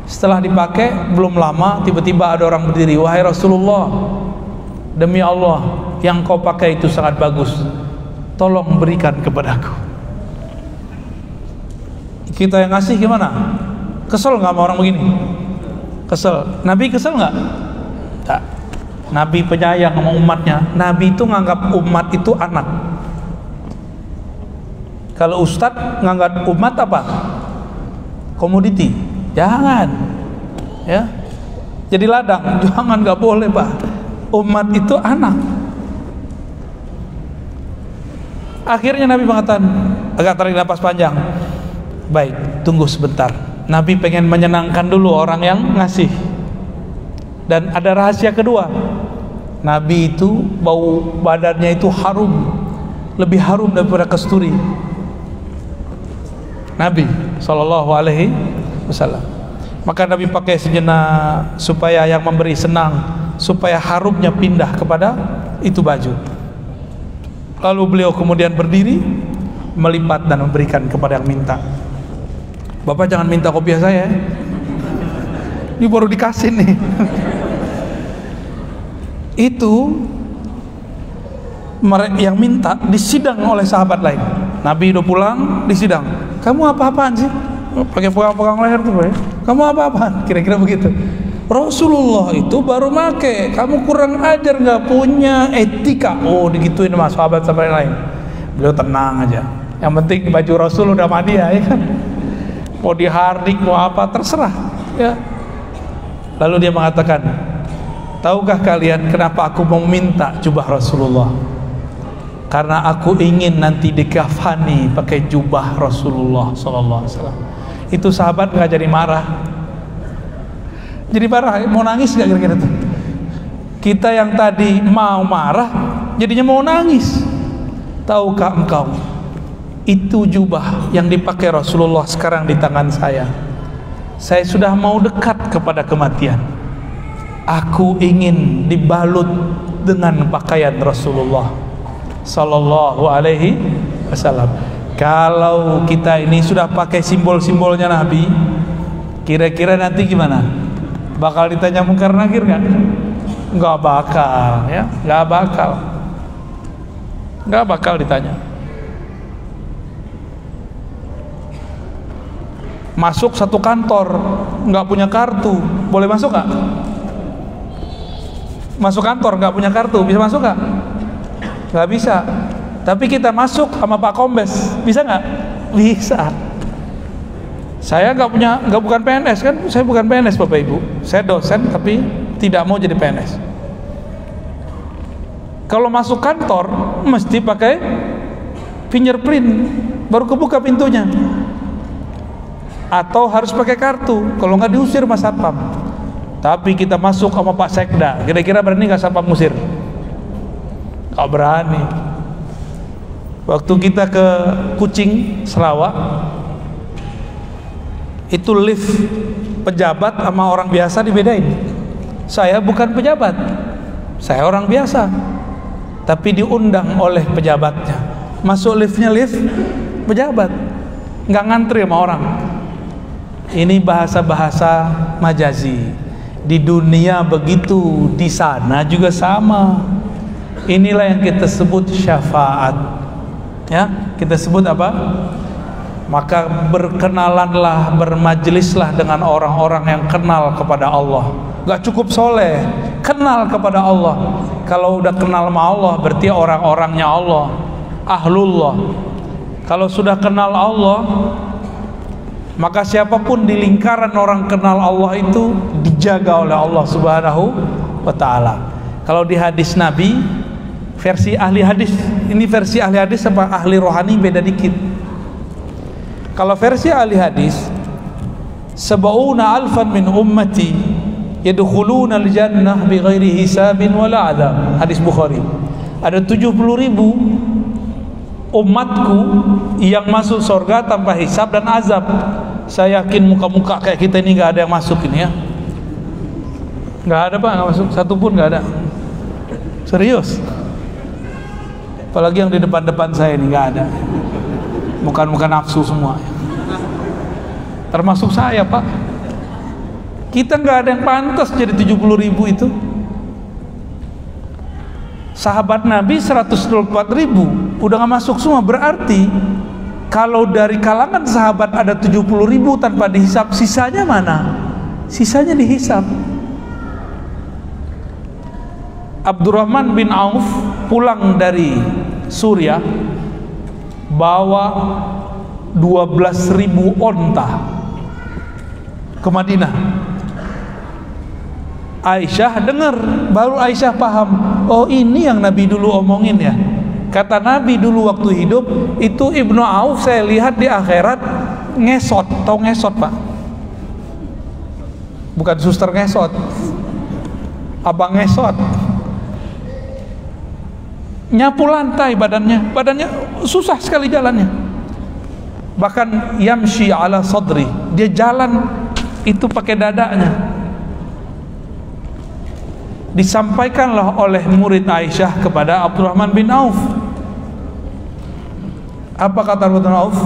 Setelah dipakai belum lama, tiba-tiba ada orang berdiri, wahai Rasulullah, demi Allah yang kau pakai itu sangat bagus, tolong berikan kepadaku. Kita yang ngasih gimana? Kesel nggak sama orang begini? Kesel. Nabi kesel nggak? Tak. Nabi penyayang sama umatnya. Nabi itu nganggap umat itu anak. Kalau ustadz nganggap umat apa? Komoditi. Jangan, ya. Jadi ladang, jangan, nggak boleh, Pak. Umat itu anak. Akhirnya Nabi mengatakan, agak tarik napas panjang. Baik, tunggu sebentar. Nabi pengen menyenangkan dulu orang yang ngasih. Dan ada rahasia kedua. Nabi itu bau badannya itu harum, lebih harum daripada kasturi. Nabi SAW. Maka Nabi pakai sejenak supaya yang memberi senang, supaya harumnya pindah kepada itu baju. Lalu beliau kemudian berdiri, melipat dan memberikan kepada yang minta. Bapak jangan minta kopiah saya, ini baru dikasih nih. Itu yang minta disidang oleh sahabat lain. Nabi udah pulang, disidang. Kamu apa-apaan sih? Pakai pegang-pegang leher tuh, Pak. Kamu apa-apaan? Kira-kira begitu. Rasulullah itu baru make. Kamu kurang ajar, nggak punya etika. Oh, digituin sama sahabat-sahabat lain. Beliau tenang aja. Yang penting baju Rasul udah mandi ya kan. Mau dihardik, mau apa, terserah. Ya. Lalu dia mengatakan, tahukah kalian kenapa aku mau minta jubah Rasulullah? Karena aku ingin nanti dikafani pakai jubah Rasulullah SAW. Itu sahabat nggak jadi marah. Jadi marah, mau nangis nggak kira-kira tuh? Kita yang tadi mau marah, jadinya mau nangis. Tahukah engkau? Itu jubah yang dipakai Rasulullah sekarang di tangan saya. Saya sudah mau dekat kepada kematian. Aku ingin dibalut dengan pakaian Rasulullah Sallallahu Alaihi Wasallam. Kalau kita ini sudah pakai simbol-simbolnya Nabi, kira-kira nanti gimana? Bakal ditanya mungkar nakir nggak? Nggak bakal, ya, nggak bakal ditanya. Masuk satu kantor, nggak punya kartu, boleh masuk nggak? Masuk kantor nggak punya kartu, bisa masuk nggak? Nggak bisa. Tapi kita masuk sama Pak Kombes, bisa nggak? Bisa. Saya bukan PNS kan? Saya bukan PNS Bapak Ibu. Saya dosen tapi tidak mau jadi PNS. Kalau masuk kantor mesti pakai fingerprint, baru kebuka pintunya. Atau harus pakai kartu, kalau nggak diusir Mas Satpam. Tapi kita masuk sama Pak Sekda, kira-kira berani nggak Satpam musir? Nggak berani. Waktu kita ke Kucing, Sarawak, itu lift pejabat sama orang biasa dibedain. Saya bukan pejabat, saya orang biasa, tapi diundang oleh pejabatnya. Masuk liftnya lift pejabat, nggak ngantri sama orang. Ini bahasa-bahasa majazi. Di dunia begitu, di sana juga sama. Inilah yang kita sebut syafaat. Ya, kita sebut apa? Maka berkenalanlah, bermajlislah dengan orang-orang yang kenal kepada Allah. Gak cukup soleh, kenal kepada Allah. Kalau udah kenal sama Allah, berarti orang-orangnya Allah, ahlullah. Kalau sudah kenal Allah, maka siapapun di lingkaran orang kenal Allah itu dijaga oleh Allah Subhanahu wa ta'ala. Kalau di hadis Nabi, versi ahli hadis, ini versi ahli hadis sama ahli rohani beda dikit. Kalau versi ahli hadis, 70,000 min ummati yadkhuluna al-jannah bighairi hisabin wala adab. Hadis Bukhari. Ada 70,000 umatku yang masuk surga tanpa hisab dan azab. Saya yakin muka-muka kayak kita ini nggak ada yang masuk ini ya. Nggak ada Pak, nggak masuk satu pun nggak ada. Serius. Apalagi yang di depan-depan saya ini nggak ada. Bukan nafsu semua. Termasuk saya Pak. Kita nggak ada yang pantas jadi 70,000 itu. Sahabat Nabi 124,000 udah nggak masuk semua. Berarti kalau dari kalangan sahabat ada 70,000 tanpa dihisap, sisanya mana? Sisanya dihisap. Abdurrahman bin Auf pulang dari Suriah bawa 12.000 onta ke Madinah. Aisyah dengar, baru Aisyah paham, oh ini yang Nabi dulu omongin ya. Kata Nabi dulu waktu hidup, itu Ibnu Auf saya lihat di akhirat ngesot. Tahu ngesot Pak? Bukan suster ngesot, abang ngesot. Nyapu lantai badannya susah sekali jalannya. Bahkan yamshi ala sadri, dia jalan itu pakai dadanya. Disampaikanlah oleh murid Aisyah kepada Abdurrahman bin Auf. Apa kata Abdurrahman bin Auf?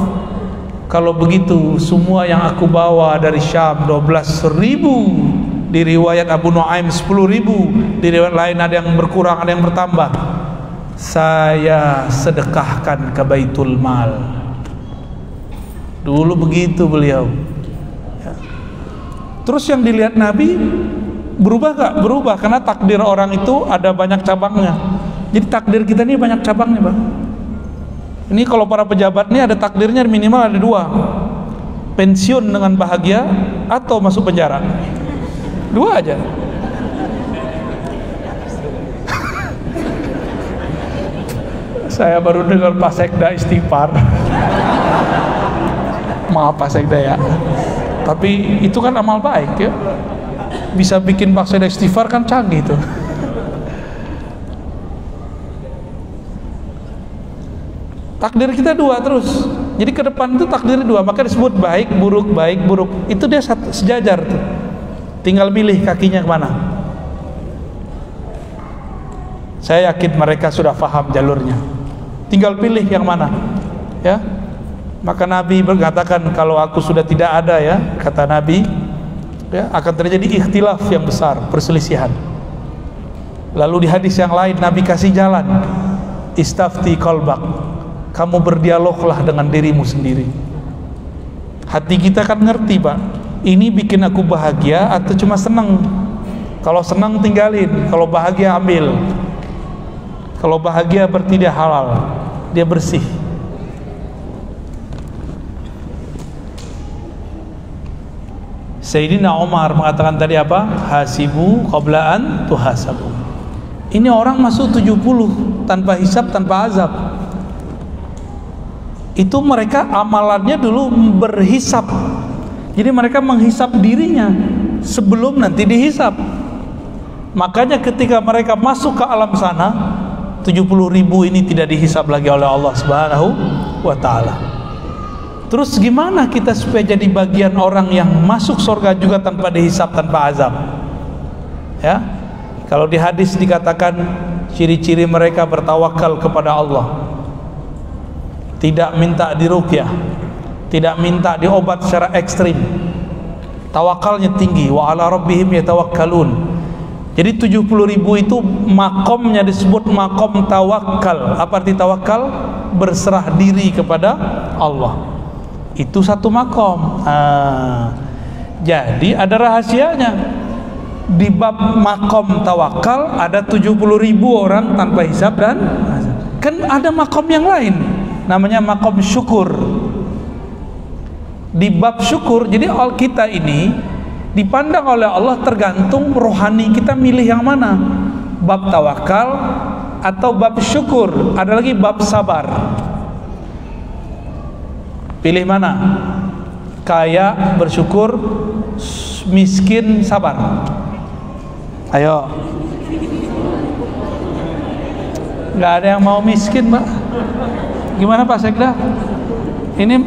Kalau begitu semua yang aku bawa dari Syam 12.000, di riwayat Abu Nuaim 10.000, di riwayat lain ada yang berkurang, ada yang bertambah, saya sedekahkan ke Baitul Mal. Dulu begitu beliau ya. Terus yang dilihat Nabi berubah gak? Berubah, karena takdir orang itu ada banyak cabangnya. Jadi takdir kita ini banyak cabangnya Bang. Ini kalau para pejabat ini ada takdirnya minimal ada 2, pensiun dengan bahagia atau masuk penjara. 2 aja. Saya baru dengar Pak Sekda istighfar. Maaf Pak Sekda ya, tapi itu kan amal baik ya, bisa bikin Pak Sekda istighfar kan canggih tuh. Takdir kita 2 terus, jadi ke depan itu takdir 2, maka disebut baik buruk, itu dia sejajar tuh, tinggal milih kakinya kemana. Saya yakin mereka sudah paham jalurnya, tinggal pilih yang mana ya. Maka Nabi berkatakan, kalau aku sudah tidak ada ya, kata Nabi ya, akan terjadi ikhtilaf yang besar, perselisihan. Lalu di hadis yang lain Nabi kasih jalan, istafti qalbak, kamu berdialoglah dengan dirimu sendiri. Hati kita kan ngerti Pak, ini bikin aku bahagia atau cuma senang. Kalau senang tinggalin, kalau bahagia ambil. Kalau bahagia berarti dia halal, dia bersih. Sayyidina Umar mengatakan tadi apa? Hasibu qabla an tuhasabu. Ini orang masuk 70 tanpa hisab, tanpa azab. Itu mereka amalannya dulu berhisab. Jadi mereka menghisap dirinya sebelum nanti dihisap. Makanya ketika mereka masuk ke alam sana, 70.000 ini tidak dihisap lagi oleh Allah Subhanahu wa ta'ala. Terus gimana kita supaya jadi bagian orang yang masuk surga juga tanpa dihisap, tanpa azab ya? Kalau di hadis dikatakan ciri-ciri mereka bertawakal kepada Allah, tidak minta diruqyah, tidak minta diobat secara ekstrim, tawakalnya tinggi, wa ala rabbihim yatawakkalun. Jadi 70.000 itu makomnya disebut makom tawakal. Apa arti tawakal? Berserah diri kepada Allah. Itu satu makom. Jadi ada rahasianya. Di bab makom tawakal ada 70.000 orang tanpa hisab dan kan ada makom yang lain, namanya makom syukur. Di bab syukur, jadi kita ini dipandang oleh Allah tergantung rohani kita milih yang mana, bab tawakal atau bab syukur. Ada lagi bab sabar. Pilih mana? Kaya bersyukur, miskin sabar. Ayo. Nggak ada yang mau miskin Pak. Gimana Pak Sekda? Ini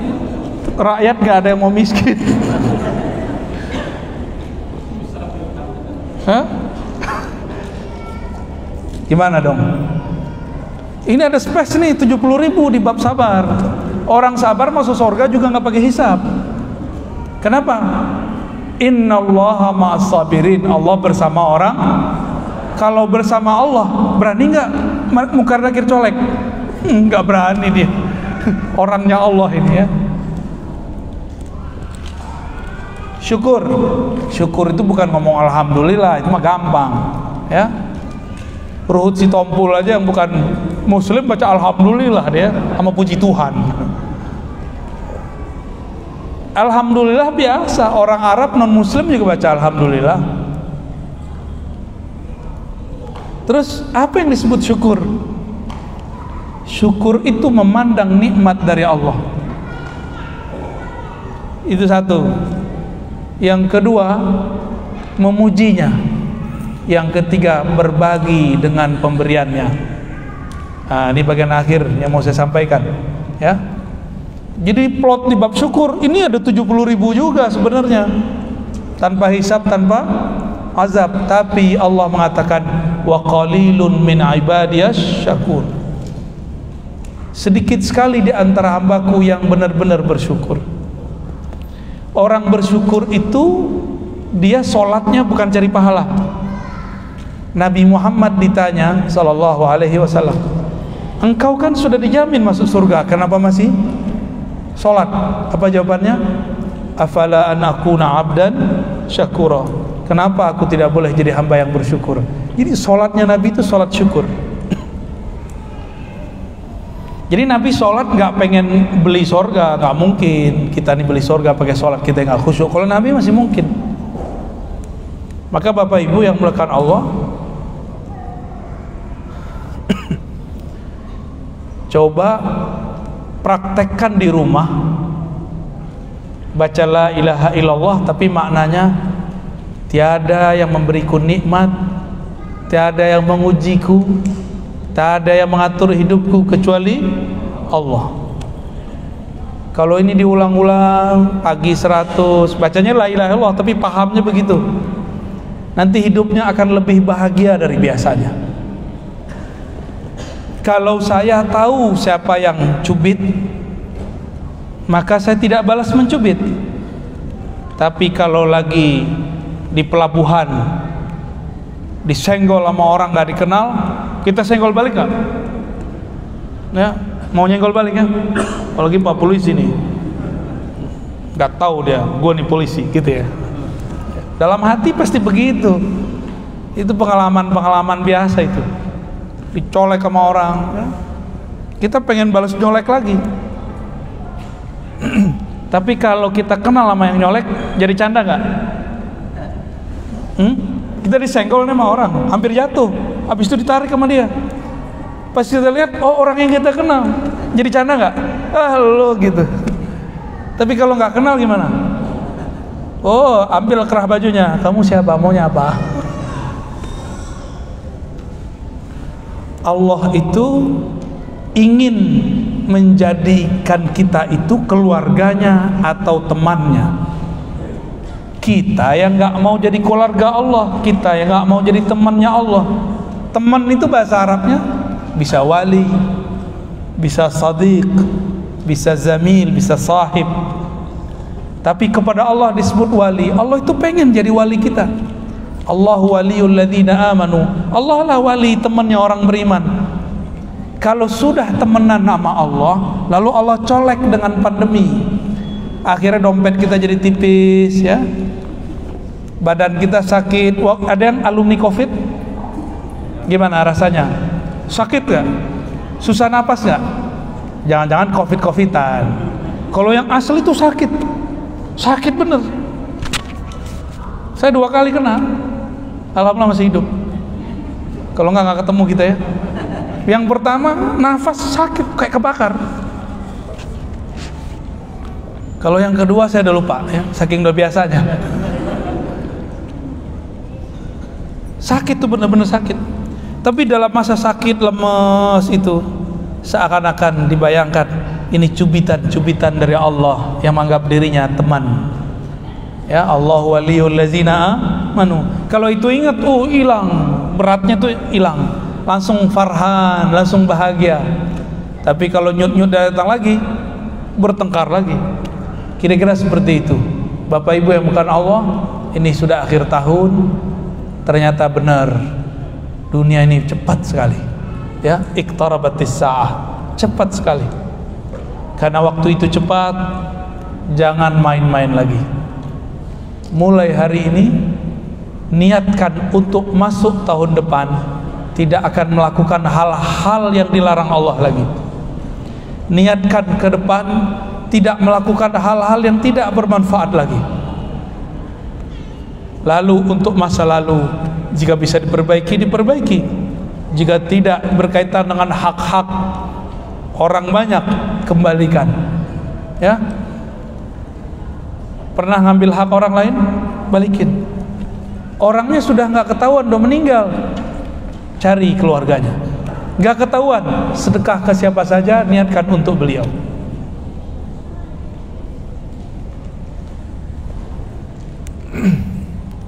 rakyat nggak ada yang mau miskin. Hah? Gimana dong? Ini ada space nih 70.000 di bab sabar. Orang sabar masuk surga juga nggak pakai hisab. Kenapa? Innallaha ma'as sabirin. Allah bersama orang. Kalau bersama Allah, berani nggak mungkar nakir colek? Nggak berani dia. Orangnya Allah ini ya. Syukur. Syukur itu bukan ngomong alhamdulillah, itu mah gampang ya. Ruhut Sitompul aja yang bukan muslim baca alhamdulillah dia sama puji Tuhan. Alhamdulillah biasa, orang Arab non muslim juga baca alhamdulillah. Terus apa yang disebut syukur? Syukur itu memandang nikmat dari Allah. Itu satu. Yang kedua, memujinya. Yang ketiga, berbagi dengan pemberiannya. Nah, ini bagian akhir yang mau saya sampaikan, ya. Jadi plot di bab syukur ini ada 70.000 juga sebenarnya, tanpa hisab, tanpa azab. Tapi Allah mengatakan wa qalilun min ibadiyas syakur. Sedikit sekali di antara hambaku yang benar-benar bersyukur. Orang bersyukur itu dia sholatnya bukan cari pahala. Nabi Muhammad ditanya sallallahu alaihi wasallam, engkau kan sudah dijamin masuk surga, kenapa masih sholat? Apa jawabannya? Afala an akuna abdan syakura. Kenapa aku tidak boleh jadi hamba yang bersyukur? Jadi sholatnya Nabi itu sholat syukur. Jadi Nabi sholat nggak pengen beli surga, nggak mungkin. Kita nih beli surga pakai sholat kita nggak khusyuk. Kalau Nabi masih mungkin. Maka Bapak Ibu yang melekat Allah, coba praktekkan di rumah, baca la ilaha illallah, tapi maknanya tiada yang memberiku nikmat, tiada yang mengujiku, tak ada yang mengatur hidupku kecuali Allah. Kalau ini diulang-ulang pagi 100, bacanya la ilaha illallah tapi pahamnya begitu, nanti hidupnya akan lebih bahagia dari biasanya. Kalau saya tahu siapa yang cubit, maka saya tidak balas mencubit. Tapi kalau lagi di pelabuhan disenggol sama orang gak dikenal, kita senggol balik gak? Ya, mau nyenggol balik ya? Apalagi Pak Polisi nih, gak tahu dia, gue nih polisi gitu ya. Dalam hati pasti begitu. Itu pengalaman-pengalaman biasa itu. Dicolek sama orang ya. Kita pengen balas nyolek lagi. Tapi kalau kita kenal sama yang nyolek, jadi canda gak? Kita disenggol nih sama orang, hampir jatuh, habis itu ditarik sama dia. Pas kita lihat, oh orang yang kita kenal, jadi canda nggak? Ah lo gitu. Tapi kalau nggak kenal gimana? Oh ambil kerah bajunya, kamu siapa, maunya apa? Allah itu ingin menjadikan kita itu keluarganya atau temannya. Kita yang nggak mau jadi keluarga Allah, kita yang nggak mau jadi temannya Allah. Teman itu bahasa Arabnya bisa wali, bisa sadiq, bisa zamil, bisa sahib. Tapi kepada Allah disebut wali. Allah itu pengen jadi wali kita. Allahu waliyul ladzina amanu. Allah lah wali, temannya orang beriman. Kalau sudah temenan sama Allah, lalu Allah colek dengan pandemi, akhirnya dompet kita jadi tipis ya, badan kita sakit. Ada yang alumni COVID, gimana rasanya? Sakit gak? Susah napas gak? Jangan-jangan COVID-COVIDan. Kalau yang asli itu sakit, sakit bener. Saya 2 kali kena, alhamdulillah masih hidup. Kalau nggak ketemu kita ya. Yang pertama nafas sakit kayak kebakar. Kalau yang kedua saya udah lupa ya, saking udah biasanya. Sakit tuh bener-bener sakit. Tapi dalam masa sakit lemes itu seakan-akan dibayangkan ini cubitan-cubitan dari Allah yang menganggap dirinya teman. Ya, Allahu waliyul ladzina amanu. Kalau itu ingat, hilang beratnya tuh hilang. Langsung farhan, langsung bahagia. Tapi kalau nyut-nyut datang lagi, bertengkar lagi. Kira-kira seperti itu. Bapak Ibu yang bukan Allah, ini sudah akhir tahun. Ternyata benar, dunia ini cepat sekali. Ya, iqtarabatis sa'ah, cepat sekali. Karena waktu itu cepat, jangan main-main lagi. Mulai hari ini niatkan untuk masuk tahun depan tidak akan melakukan hal-hal yang dilarang Allah lagi. Niatkan ke depan tidak melakukan hal-hal yang tidak bermanfaat lagi. Lalu untuk masa lalu, jika bisa diperbaiki, diperbaiki. Jika tidak berkaitan dengan hak-hak orang banyak, kembalikan. Ya, pernah ngambil hak orang lain, balikin. Orangnya sudah nggak ketahuan, udah meninggal, cari keluarganya. Nggak ketahuan, sedekah ke siapa saja, niatkan untuk beliau.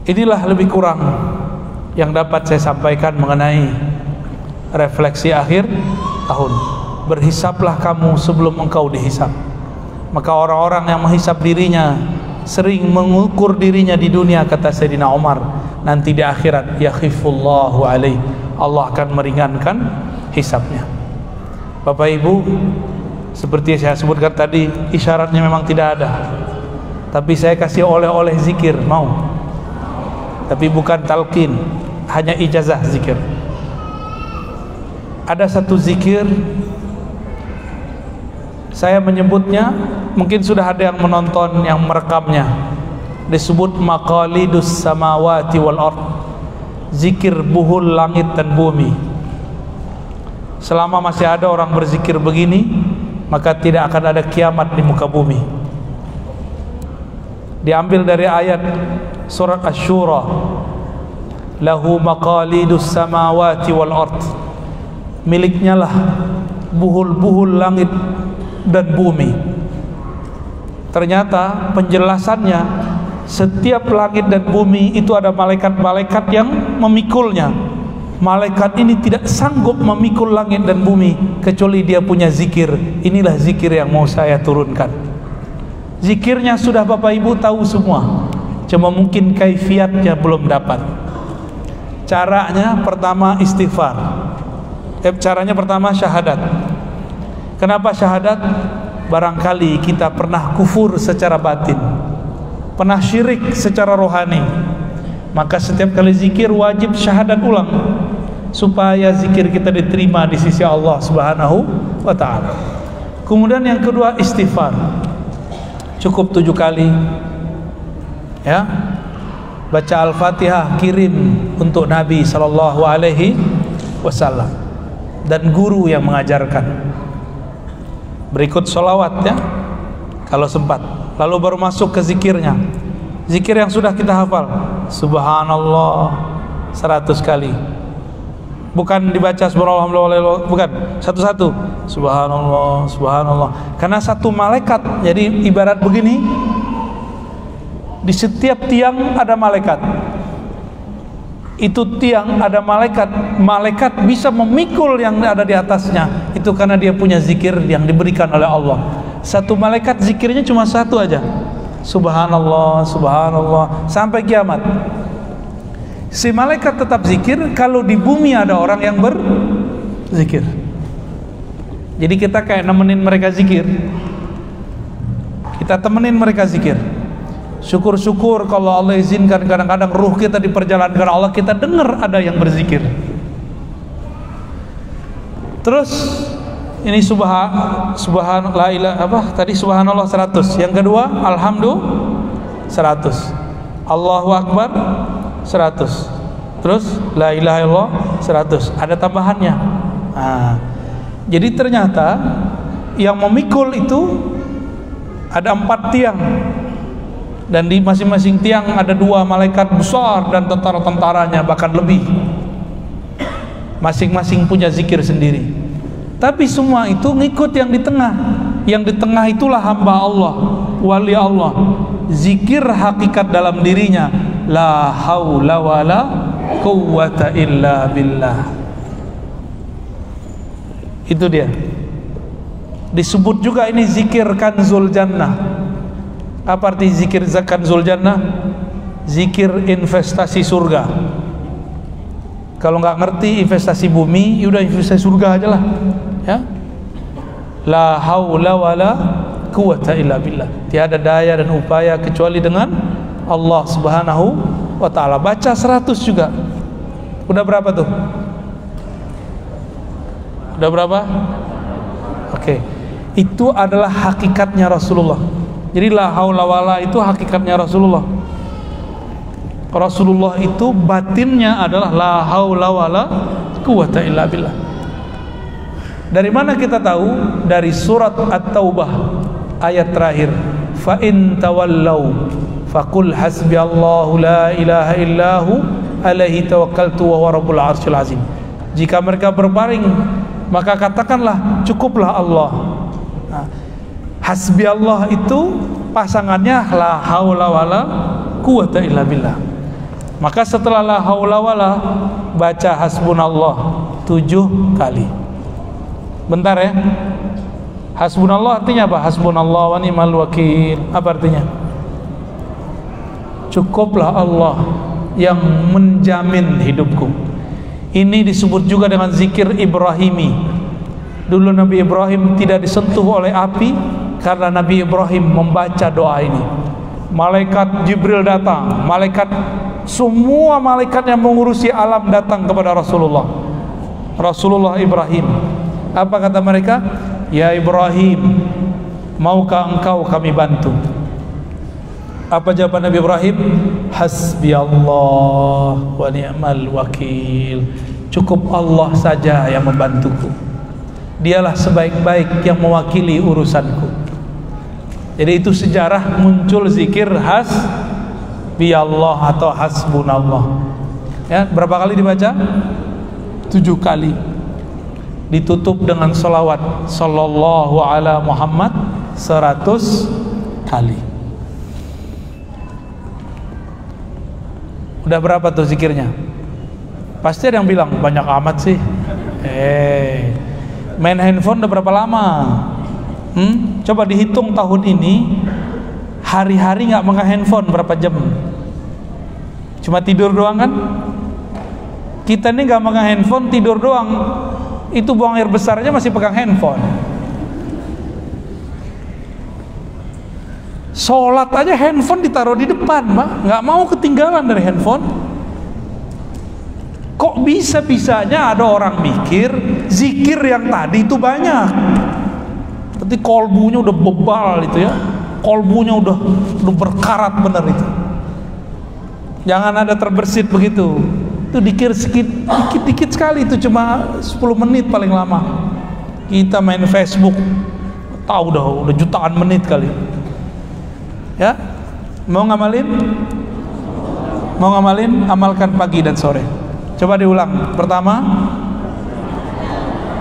Inilah lebih kurang yang dapat saya sampaikan mengenai refleksi akhir tahun. Berhisaplah kamu sebelum engkau dihisap. Maka orang-orang yang menghisap dirinya, sering mengukur dirinya di dunia, kata Sayyidina Umar, nanti di akhirat yakhifullahu alaih, Allah akan meringankan hisapnya. Bapak Ibu, seperti saya sebutkan tadi, isyaratnya memang tidak ada, tapi saya kasih oleh-oleh zikir, mau? Tapi bukan talqin, hanya ijazah zikir. Ada satu zikir, saya menyebutnya, mungkin sudah ada yang menonton, yang merekamnya, disebut maqalidus samawati wal ard, zikir buhul langit dan bumi. Selama masih ada orang berzikir begini, maka tidak akan ada kiamat di muka bumi. Diambil dari ayat surat Asy-Syura, lahu maqalidus samawati wal ard, miliknya lah buhul-buhul langit dan bumi. Ternyata penjelasannya, setiap langit dan bumi itu ada malaikat-malaikat yang memikulnya. Malaikat ini tidak sanggup memikul langit dan bumi kecuali dia punya zikir. Inilah zikir yang mau saya turunkan. Zikirnya sudah Bapak Ibu tahu semua, cuma mungkin kaifiatnya belum dapat. Caranya pertama istighfar. Caranya pertama syahadat. Kenapa syahadat? Barangkali kita pernah kufur secara batin, pernah syirik secara rohani, maka setiap kali zikir wajib syahadat ulang, supaya zikir kita diterima di sisi Allah Subhanahu wa ta'ala. Kemudian yang kedua istighfar, cukup 7 kali, ya. Baca Al-Fatihah, kirim untuk Nabi Sallallahu Alaihi Wasallam dan guru yang mengajarkan. Berikut sholawat, ya, kalau sempat. Lalu baru masuk ke zikirnya. Zikir yang sudah kita hafal, Subhanallah 100 kali. Bukan dibaca subhanallah, bukan, satu-satu. Subhanallah, subhanallah. Karena satu malaikat, jadi ibarat begini, di setiap tiang ada malaikat. Itu tiang ada malaikat, malaikat bisa memikul yang ada di atasnya. Itu karena dia punya zikir yang diberikan oleh Allah. Satu malaikat zikirnya cuma satu aja, Subhanallah, subhanallah, sampai kiamat. Si malaikat tetap zikir kalau di bumi ada orang yang berzikir. Jadi kita kayak nemenin mereka zikir, kita temenin mereka zikir. Syukur-syukur kalau Allah izinkan kadang-kadang ruh kita diperjalankan Allah, kita dengar ada yang berzikir. Terus ini subhanallah tadi subhanallah 100. Yang kedua alhamdulillah 100. Allahu akbar 100. Terus la ilaha illallah 100. Ada tambahannya. Jadi ternyata yang memikul itu ada 4 tiang. Dan di masing-masing tiang ada 2 malaikat besar dan tentara-tentaranya, bahkan lebih. Masing-masing punya zikir sendiri. Tapi semua itu ngikut yang di tengah. Yang di tengah itulah hamba Allah, wali Allah. Zikir hakikat dalam dirinya, la haula wala quwwata illa billah. Itu dia. Disebut juga ini zikir kanzul jannah. Apa arti zikir kanzul jannah? Zikir investasi surga. Kalau nggak ngerti investasi bumi, yaudah investasi surga aja lah, ya. La haula wala quwwata illa billah. Tiada daya dan upaya kecuali dengan Allah Subhanahu wa ta'ala. Baca 100 juga. Udah berapa tuh? Udah berapa? Oke. Itu adalah hakikatnya Rasulullah. Jadi la haula wala itu hakikatnya Rasulullah. Rasulullah itu batinnya adalah la haula wala quwata illa billah. Dari mana kita tahu? Dari surat At-Taubah ayat terakhir. Fa in tawallau faqul hasbiyallahu la ilaha illahu alaihi tawakkaltu wa huwa rabbul arsyil azim. Jika mereka berpaling, maka katakanlah cukuplah Allah. Nah, hasbi Allah itu pasangannya la haula wala quwata illa billah. Maka setelah la haula wala baca hasbunallah 7 kali. Bentar ya. Hasbunallah artinya apa? Hasbunallah wa ni'mal wakil. Apa artinya? Cukuplah Allah yang menjamin hidupku. Ini disebut juga dengan zikir Ibrahimi. Dulu Nabi Ibrahim tidak disentuh oleh api karena Nabi Ibrahim membaca doa ini. Malaikat Jibril datang, semua malaikat yang mengurusi alam datang kepada Rasulullah Ibrahim. Apa kata mereka? Ya Ibrahim, maukah engkau kami bantu? Apa jawaban Nabi Ibrahim? Hasbi Allah wa ni'mal wakil. Cukup Allah saja yang membantuku. Dialah sebaik-baik yang mewakili urusanku. Jadi itu sejarah muncul zikir hasbi Allah atau hasbunallah. Ya, berapa kali dibaca? 7 kali. Ditutup dengan salawat sallallahu ala Muhammad 100 kali. Udah berapa tuh zikirnya? Pasti ada yang bilang banyak amat sih. Main handphone udah berapa lama? Coba dihitung tahun ini hari-hari nggak megang handphone berapa jam? Cuma tidur doang kan? Kita ini nggak megang handphone, tidur doang. Itu buang air besar aja masih pegang handphone. Sholat aja handphone ditaruh di depan, Pak. Nggak mau ketinggalan dari handphone. Kok bisa-bisanya ada orang mikir zikir yang tadi itu banyak, tapi kolbunya udah bebal itu ya, kolbunya udah berkarat bener itu. Jangan ada terbersit begitu. Itu dikir dikit sekali, itu cuma 10 menit paling lama. Kita main Facebook, tahu udah jutaan menit kali. Ya, mau ngamalin? Amalkan pagi dan sore. Coba diulang. Pertama,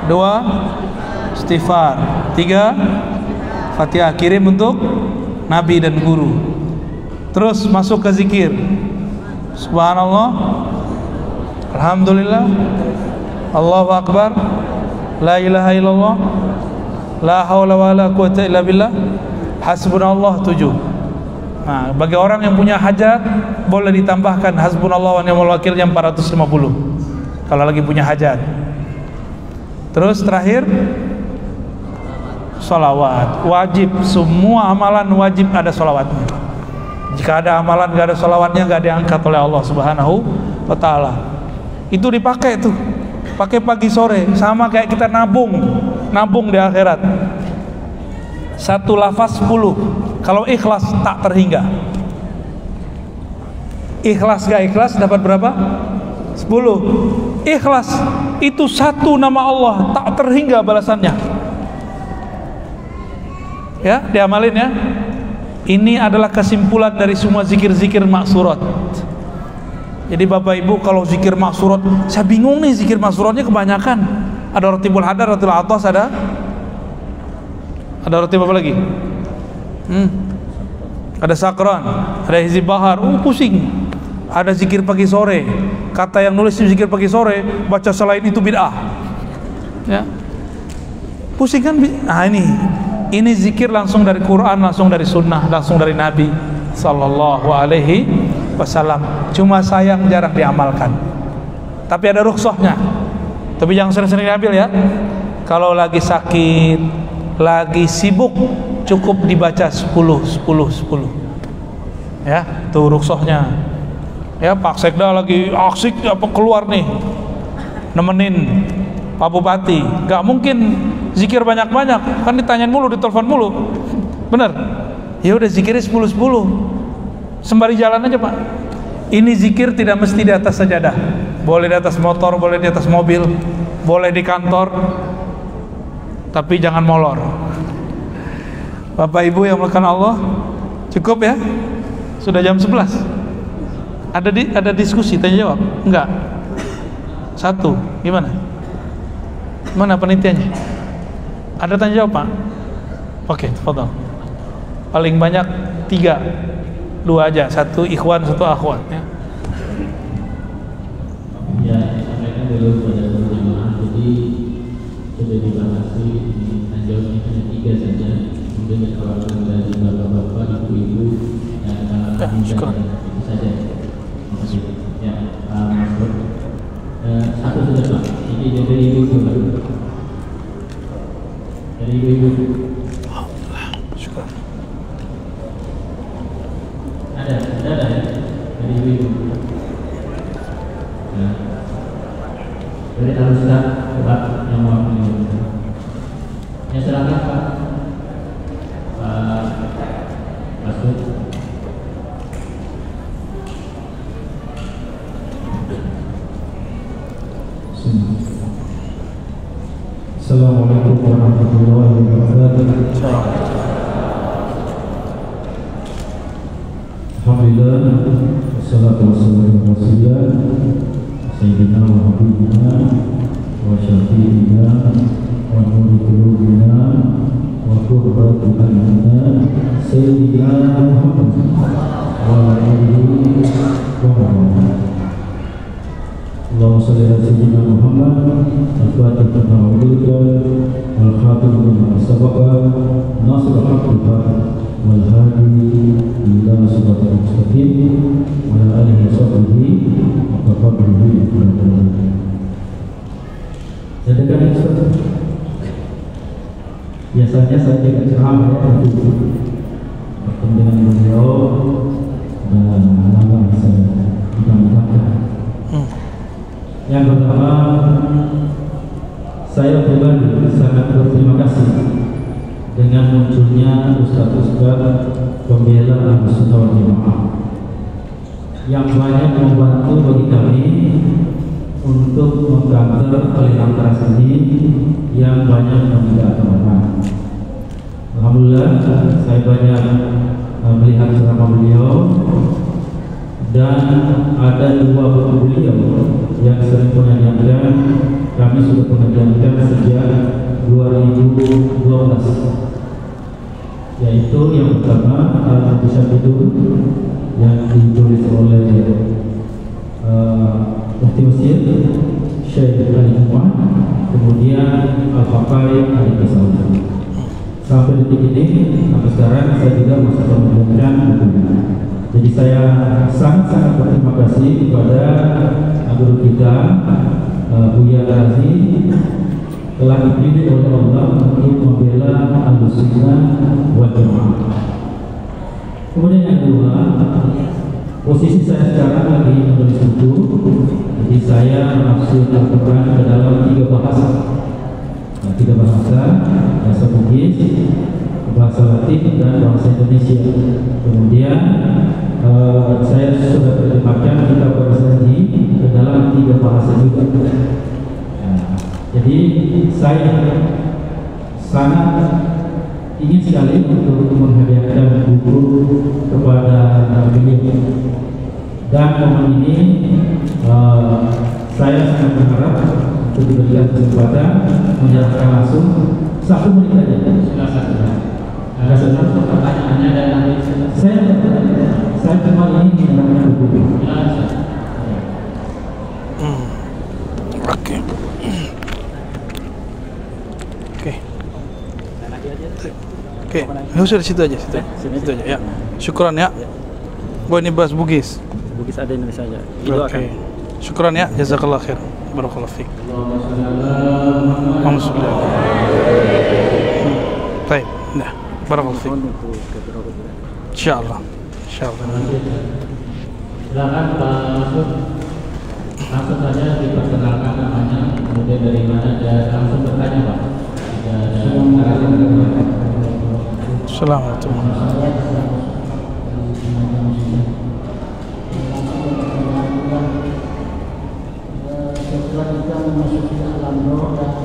2, istighfar. 3, Fatihah. Kirim untuk Nabi dan guru. Terus masuk ke zikir. Subhanallah, alhamdulillah, Allahu akbar, la ilaha illallah, la haula wala quwata illa billah, hasbunallah 7. Nah, bagi orang yang punya hajat boleh ditambahkan hasbunallah wa ni'mal wakil yang 450 kalau lagi punya hajat. Terus terakhir sholawat wajib. Semua amalan wajib ada sholawatnya. Jika ada amalan gak ada sholawatnya, gak diangkat oleh Allah Subhanahu wa ta'ala. Itu dipakai tuh, pakai pagi sore, sama kayak kita nabung di akhirat. Satu lafaz 10. Kalau ikhlas tak terhingga. Ikhlas gak ikhlas dapat berapa? 10. Ikhlas itu satu nama Allah, tak terhingga balasannya. Ya, diamalin ya. Ini adalah kesimpulan dari semua zikir-zikir maksurat. Jadi Bapak Ibu kalau zikir maksurat, saya bingung nih zikir maksuratnya kebanyakan. Ada Ratibul Hadar, Ratibul Atas, ada Ratib apa lagi? Ada Sakran, ada Hizib Bahar. Pusing. Ada zikir pagi sore. Kata yang nulis zikir pagi sore, baca selain itu bid'ah. Ya. Pusing kan? Nah ini zikir langsung dari Quran, langsung dari Sunnah, langsung dari Nabi Sallallahu Alaihi Wasallam. Cuma sayang jarang diamalkan. Tapi ada rukhsahnya. Tapi jangan sering-sering diambil ya. Kalau lagi sakit, lagi sibuk, cukup dibaca 10. Ya, tuh rukhsahnya. Ya, Pak Sekda lagi asik apa keluar nih, nemenin Pak Bupati, nggak mungkin zikir banyak-banyak, kan ditanyain mulu, ditelepon mulu, bener? Ya udah zikirnya 10-10, sembari jalan aja Pak. Ini zikir tidak mesti di atas sajadah, boleh di atas motor, boleh di atas mobil, boleh di kantor, tapi jangan molor. Bapak Ibu yang melakukan Allah, cukup ya? Sudah jam 11. Ada diskusi, tanya jawab? Enggak. Satu, gimana? Mana penelitiannya? Ada tanya jawab Pak? Oke, tafadhol. Paling banyak 3, 2 aja, 1 ikhwan, 1 akhwat ya. Ya, sampaikan dulu pada jemaah. Jadi sudah dibahas tanya jawabnya hanya 3 saja. Kemudian ditawarkan dari bapak-bapak, ibu-ibu, dan itu saja. Ya, masuk. Satu saja Pak. Ini dari ibu-ibu. Dari ibu-ibu. Syukur. Ada ya? Dari ibu-ibu. Nah, dari Al-Ustaz Pak yang mau menjawab. Ya silakan Pak. Masuk. Assalamualaikum warahmatullahi wabarakatuh. Alhamdulillah, wassalatu wassalamu ala rasulillah sayyidina wa habibina wa syafi'ina wa nuri qulubina wa qurratu a'yunina sayyidina Muhammad wa alihi wa sahbihi. Allahumma shalli ala sayyidina Muhammad al-fatih lima ughliqa wal khatim lima sabaqa nasrul haqqi wal hadi ila siratal mustaqim wa ala alihi wa sahbihi wa qadrihi. Sedekah Ustaz. Biasanya saya jaga ceramah untuk bertemu dengan beliau dan anak-anak saya mudah-mudahan. Yang pertama, saya pribadi sangat berterima kasih dengan munculnya ustaz-ustaz pembela Ahlussunnah wal Jamaah yang banyak membantu bagi kami untuk mengcounter aliran keras ini yang banyak mengganggu agama. Alhamdulillah, saya banyak melihat ceramah beliau dan ada 2 buku beliau yang sering mengajarkan. Kami sudah mengajarkan sejak 2012, yaitu yang pertama Al-Mutasyabbihun yang ditulis oleh Mufti Mesir Syekh Ali Jum'ah, kemudian Al-Haqaiq Al-Tasawuf. Sampai detik ini, sampai sekarang saya juga masih mengajarkan bukunya. Jadi saya sangat-sangat berterima kasih kepada guru kita Buya Razi telah dipilih oleh Allah untuk membela Ahlussunnah wal Jamaah. Kemudian yang kedua, posisi saya sekarang lagi menulis buku. Jadi saya menafsir Al-Quran ke dalam 3 bahasa. 3 bahasa, bahasa Bugis, bahasa Latin dan bahasa Indonesia. Kemudian saya sudah terjemahkan kitab Barzanji ke dalam 3 bahasa juga. Jadi saya sangat ingin sekali untuk menghadiahkan buku kepada beliau. Dan momen ini saya sangat berharap untuk diberikan kesempatan menyerahkan langsung 1 menit saja. Ada satu pertanyaannya dan nanti saya cuma ingin menerangkan buku. Oke. Oke, nggak usah di situ aja, situ aja ya. Syukran ya. Gua ini bahas Bugis. Bugis ada Indonesia aja. Oke. Syukran ya, jazakallah khair. Barakallahu fiik. Alhamdulillah. Baik, nah, barakallahu fiik. Insyaallah. Insyaallah. Silakan Pak Masud. Langsung saja diperkenalkan namanya, kemudian dari mana dan Assalamualaikum. Setelah kita memasuki alam roh dan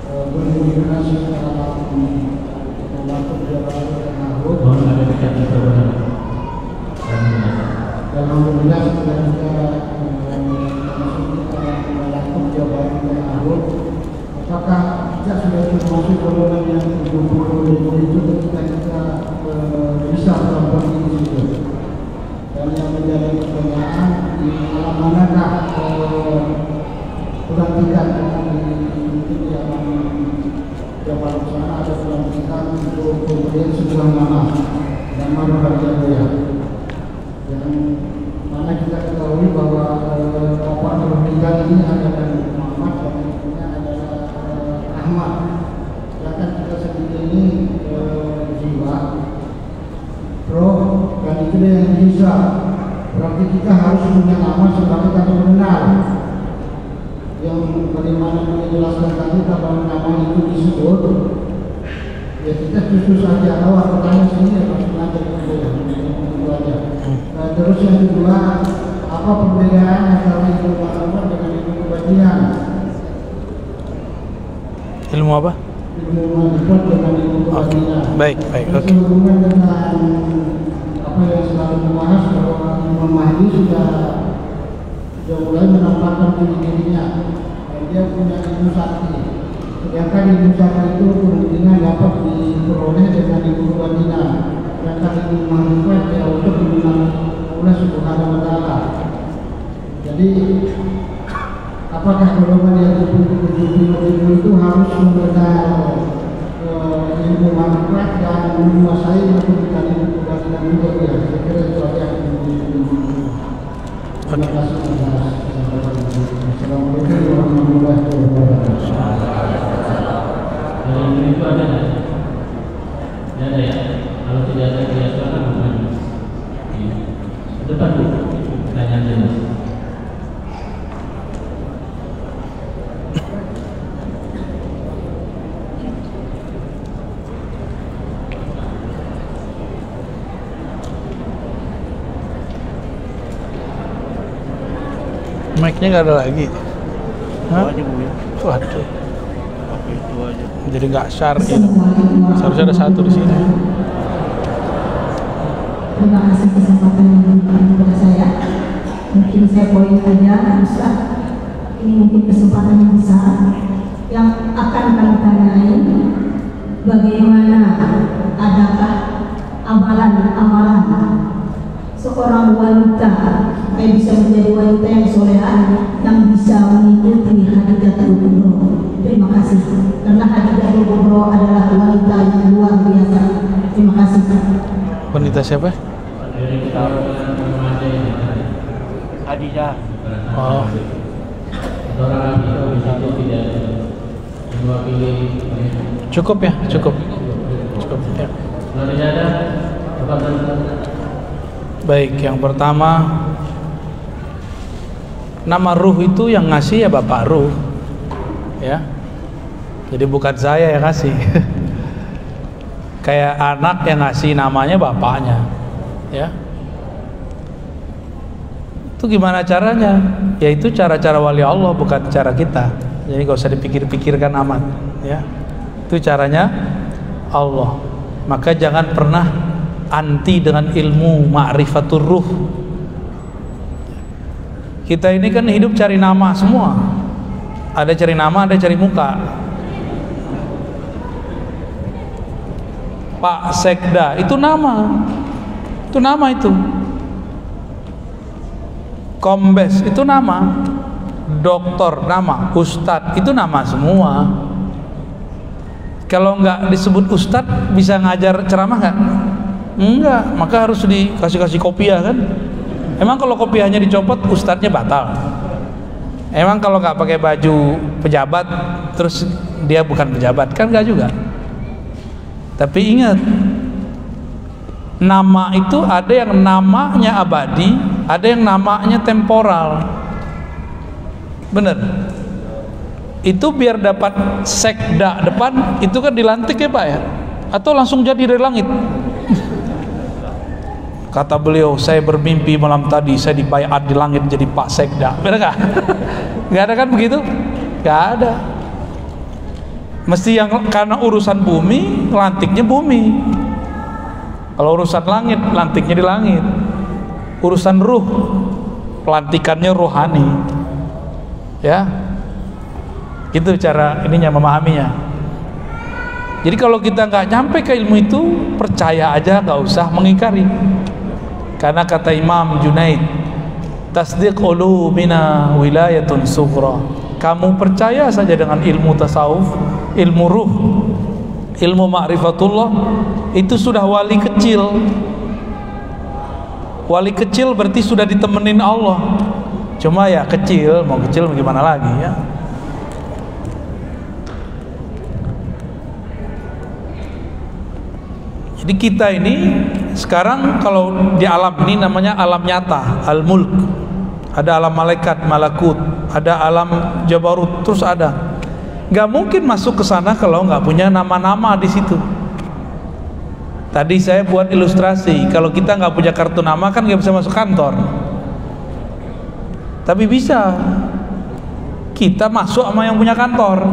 berkomunikasi secara langsung alhamdulillah setelah kita memasuki alam jabatan ta'aruf, apakah kita sudah termasuk golongan yang 70 itu ketika kita bisa melakukan ini situ? Dan yang menjadi pertanyaan, di alam manakah pelantikan mungkin di alam jabatan sana ada pelantikan untuk pemberian sebuah nama Raja yang mana kita ketahui bahwa Bapak Nurul ini adalah Muhammad dan ibunya adalah Ahmad. Sedangkan kita sendiri ini jiwa, roh, dan itu yang bisa. Berarti kita harus punya nama sebagai kata mengenal. Yang bagaimana menjelaskan tadi kalau nama itu disebut, ya kita khusus saja tahu apanya sini ya harus belajar itu aja. Terus yang kedua, apa perbedaan antara ilmu pengetahuan dengan ilmu kebajikan? Ilmu apa? Ilmu pengetahuan dengan ilmu kebajikan. Baik, oke. Sehubungan dengan apa yang selalu dibahas bahwa Imam Mahdi sudah mulai menampakkan dirinya dan dia punya ilmu sakti. Sedangkan ilmu sakti itu kemungkinan dapat diperoleh dengan ilmu kebajikan. Sedangkan ilmu makrifat ya untuk dimenang oleh Subhanahu wa Ta'ala. Jadi apakah golongan yang ilmu itu harus mengenal ilmu makrifat dan menguasai ilmu kebajikan juga ya? Saya kira itu aja yang terima kasih. Assalamualaikum warahmatullahi wabarakatuh. Dari ini itu ada nggak? Tidak ada ya? Kalau tidak ada silakan maju. Depan Bu, pertanyaan jelas. Mic-nya nggak ada lagi. Hah? Waduh. Itu aja. Jadi nggak syar'i. Seharusnya ada satu di sini. Terima kasih kesempatan yang diberikan kepada saya. Mungkin saya poin aja, Ustaz. Ini mungkin kesempatan yang besar yang akan kami tanyai. Bagaimana adakah amalan-amalan seorang wanita supaya bisa menjadi wanita yang soleha yang bisa mengikuti Khadijatul Kubro. Terima kasih karena Khadijatul Kubro adalah wanita yang luar biasa. Terima kasih. Wanita siapa? Khadijah. Oh. Orang itu bisa tidak mewakili. Cukup ya, cukup. Cukup ya. Kalau tidak ada, Baik, yang pertama, nama Ruh itu yang ngasih ya Bapak Ruh, ya. Jadi bukan saya yang ngasih. Kayak anak yang ngasih namanya bapaknya, ya. Itu gimana caranya? Ya itu cara-cara wali Allah, bukan cara kita. Jadi gak usah dipikir-pikirkan amat, ya. Itu caranya Allah. Maka jangan pernah anti dengan ilmu ma'rifatur ruh. Kita ini kan hidup cari nama semua. Ada cari nama, ada cari muka. Pak Sekda itu nama. Itu nama itu. Kombes itu nama. Doktor nama, Ustadz itu nama semua. Kalau nggak disebut Ustadz bisa ngajar ceramah nggak? Enggak, maka harus dikasih kopiah kan? Emang kalau kopiahnya dicopot, ustadznya batal? Emang kalau nggak pakai baju pejabat, terus dia bukan pejabat? Kan nggak juga. Tapi ingat, nama itu ada yang namanya abadi, ada yang namanya temporal. Bener? Itu biar dapat sekda depan, itu kan dilantik ya Pak ya? atau langsung jadi dari langit? Kata beliau, saya bermimpi malam tadi saya dibaiat di langit jadi Pak Sekda. Benar nggak? Nggak ada kan begitu? Nggak ada. Mesti yang karena urusan bumi, lantiknya bumi. Kalau urusan langit, lantiknya di langit. Urusan ruh, pelantikannya rohani. Ya, itu cara ininya memahaminya. Jadi kalau kita nggak nyampe ke ilmu itu, percaya aja, nggak usah mengingkari. Karena kata Imam Junaid, tasdiq ulumina wilayatun sughra. Kamu percaya saja dengan ilmu tasawuf, ilmu ruh, ilmu ma'rifatullah, itu sudah wali kecil. Wali kecil berarti sudah ditemenin Allah. Cuma ya kecil, mau kecil gimana lagi ya. Jadi kita ini sekarang kalau di alam ini namanya alam nyata, al-mulk. Ada alam malaikat, malakut, ada alam jabarut, terus ada. Gak mungkin masuk ke sana kalau nggak punya nama-nama di situ. Tadi saya buat ilustrasi, kalau kita nggak punya kartu nama kan nggak bisa masuk kantor. Tapi bisa kita masuk sama yang punya kantor.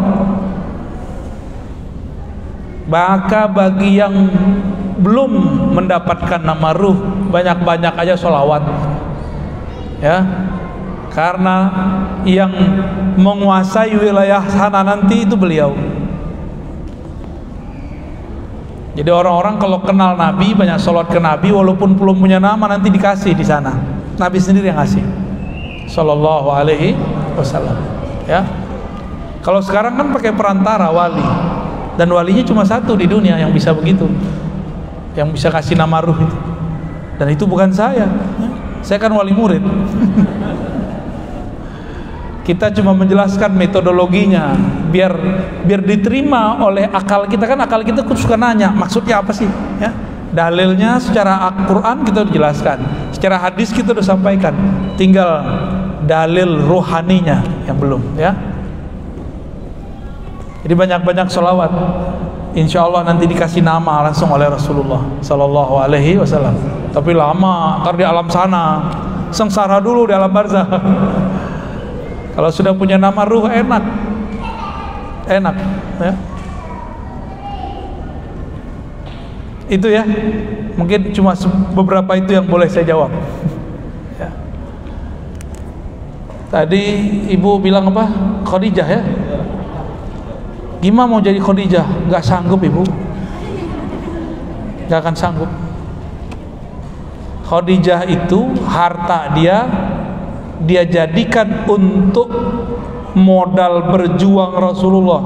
Maka bagi yang belum mendapatkan nama ruh, banyak-banyak aja sholawat ya, karena yang menguasai wilayah sana nanti itu beliau. Jadi orang-orang kalau kenal Nabi, banyak sholawat ke Nabi, walaupun belum punya nama nanti dikasih di sana. Nabi sendiri yang ngasih, Sallallahu Alaihi Wasallam ya. Kalau sekarang kan pakai perantara wali, dan walinya cuma satu di dunia yang bisa begitu, yang bisa kasih nama ruh itu. Dan itu bukan saya kan wali murid. Kita cuma menjelaskan metodologinya biar diterima oleh akal kita. Kan akal kita suka nanya maksudnya apa sih ya. Dalilnya secara Al-Quran kita jelaskan, secara hadis kita udah sampaikan, tinggal dalil rohaninya yang belum ya. Jadi banyak-banyak sholawat, insya Allah nanti dikasih nama langsung oleh Rasulullah Sallallahu Alaihi Wasallam. Tapi lama, ntar di alam sana, sengsara dulu di alam barzah. Kalau sudah punya nama ruh enak ya. Itu ya, mungkin cuma beberapa itu yang boleh saya jawab ya. Tadi ibu bilang apa? Khadijah ya. Gimana mau jadi Khadijah? Gak sanggup ibu, gak akan sanggup. Khadijah itu harta dia jadikan untuk modal berjuang Rasulullah.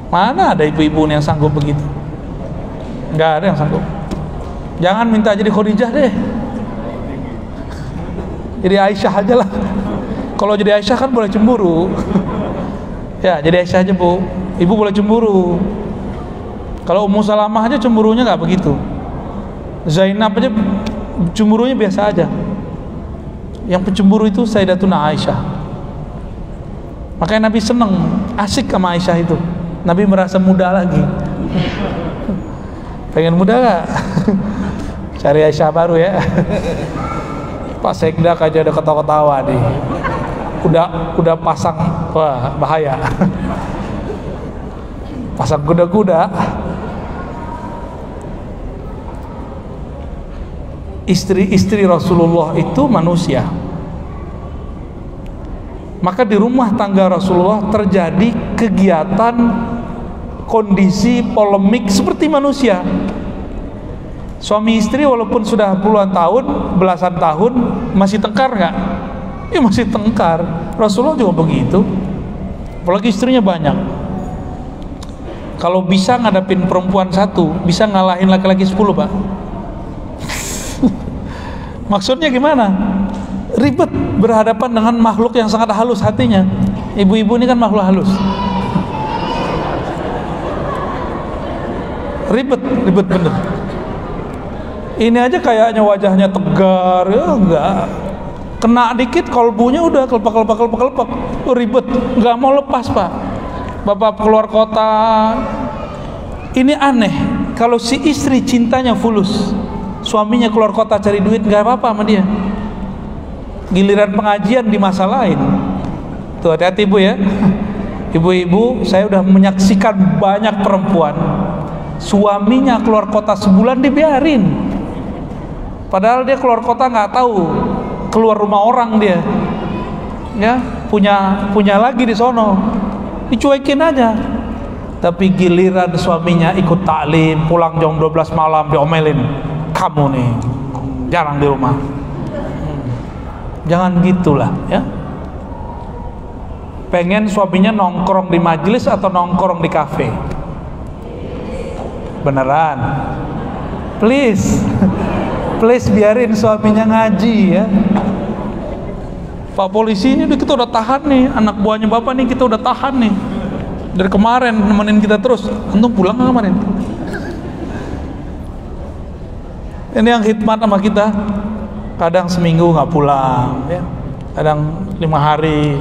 Mana ada ibu-ibu yang sanggup begitu? Gak ada yang sanggup. Jangan minta jadi Khadijah deh, jadi Aisyah aja lah. Kalau jadi Aisyah kan boleh cemburu. Ya, jadi Aisyah aja bu, ibu boleh cemburu. Kalau Ummu Salamah aja cemburunya nggak begitu. Zainab aja cemburunya biasa aja. Yang pencemburu itu Sayyidatuna Aisyah. Makanya Nabi seneng, asik sama Aisyah itu. Nabi merasa muda lagi. Pengen muda gak? Cari Aisyah baru ya. Pak Sekda aja udah ketawa-ketawa nih. Udah pasang, wah bahaya. Pasang kuda-kuda. Istri-istri Rasulullah itu manusia. Maka di rumah tangga Rasulullah terjadi kegiatan, kondisi polemik seperti manusia. Suami istri walaupun sudah puluhan tahun, belasan tahun, masih tengkar nggak? Ya masih tengkar. Rasulullah juga begitu. Apalagi istrinya banyak. Kalau bisa ngadapin perempuan satu, bisa ngalahin laki-laki 10 pak. Maksudnya gimana? Ribet berhadapan dengan makhluk yang sangat halus hatinya. Ibu-ibu ini kan makhluk halus. Ribet bener. Ini aja kayaknya wajahnya tegar, ya enggak. Kena dikit kolbunya udah kelepak. Ribet, nggak mau lepas pak. Bapak keluar kota, Ini aneh, kalau si istri cintanya fulus, suaminya keluar kota cari duit, nggak apa-apa sama dia. Giliran pengajian di masa lain. Tuh, hati-hati ibu ya. Ibu-ibu, saya udah menyaksikan banyak perempuan suaminya keluar kota sebulan dibiarin, padahal dia keluar kota nggak tahu keluar rumah orang dia, ya punya lagi di sono, dicuekin aja. Tapi giliran suaminya ikut taklim, pulang jam 12 malam diomelin, kamu nih jarang di rumah. Jangan gitulah ya. Pengen suaminya nongkrong di majelis atau nongkrong di kafe? Beneran? Please biarin suaminya ngaji ya. Pak polisi ini kita udah tahan nih, anak buahnya bapak nih kita udah tahan nih dari kemarin, nemenin kita terus. Untung pulang nggak kemarin? Ini yang khidmat sama kita, kadang seminggu nggak pulang ya, kadang 5 hari,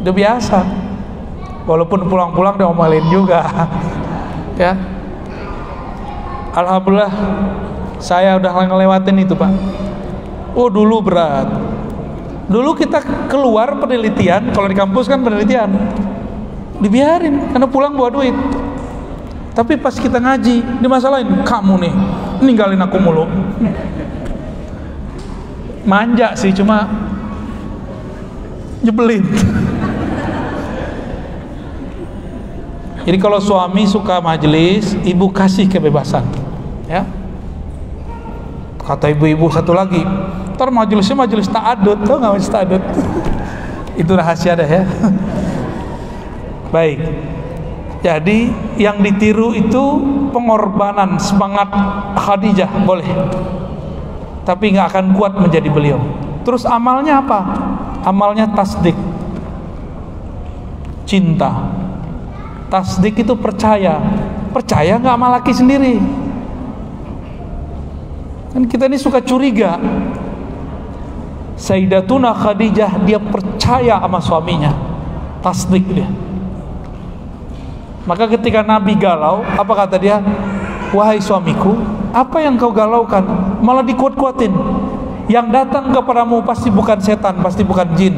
udah biasa. Walaupun pulang-pulang diomelin juga ya. Alhamdulillah saya udah ngelewatin itu Pak. Oh dulu berat. Dulu kita keluar penelitian, kalau di kampus kan penelitian dibiarin karena pulang bawa duit. Tapi pas kita ngaji dimasalahin, kamu nih ninggalin aku mulu. Manja sih, cuma nyebelin. Jadi kalau suami suka majelis, ibu kasih kebebasan ya. Kata ibu-ibu satu lagi, ntar majelisnya majelis ta'adud. Tau gak majelis ta'adud? Itu rahasia dah ya. Baik, jadi yang ditiru itu pengorbanan, semangat Khadijah boleh, tapi nggak akan kuat menjadi beliau. Terus amalnya apa? Amalnya tasdik, cinta. Tasdik itu percaya nggak sama laki sendiri. Kan kita ini suka curiga. Sayyidatuna Khadijah dia percaya sama suaminya, tasdik dia. Maka ketika Nabi galau, apa kata dia? Wahai suamiku, apa yang kau galaukan? Malah dikuat-kuatin. Yang datang kepadamu pasti bukan setan, pasti bukan jin,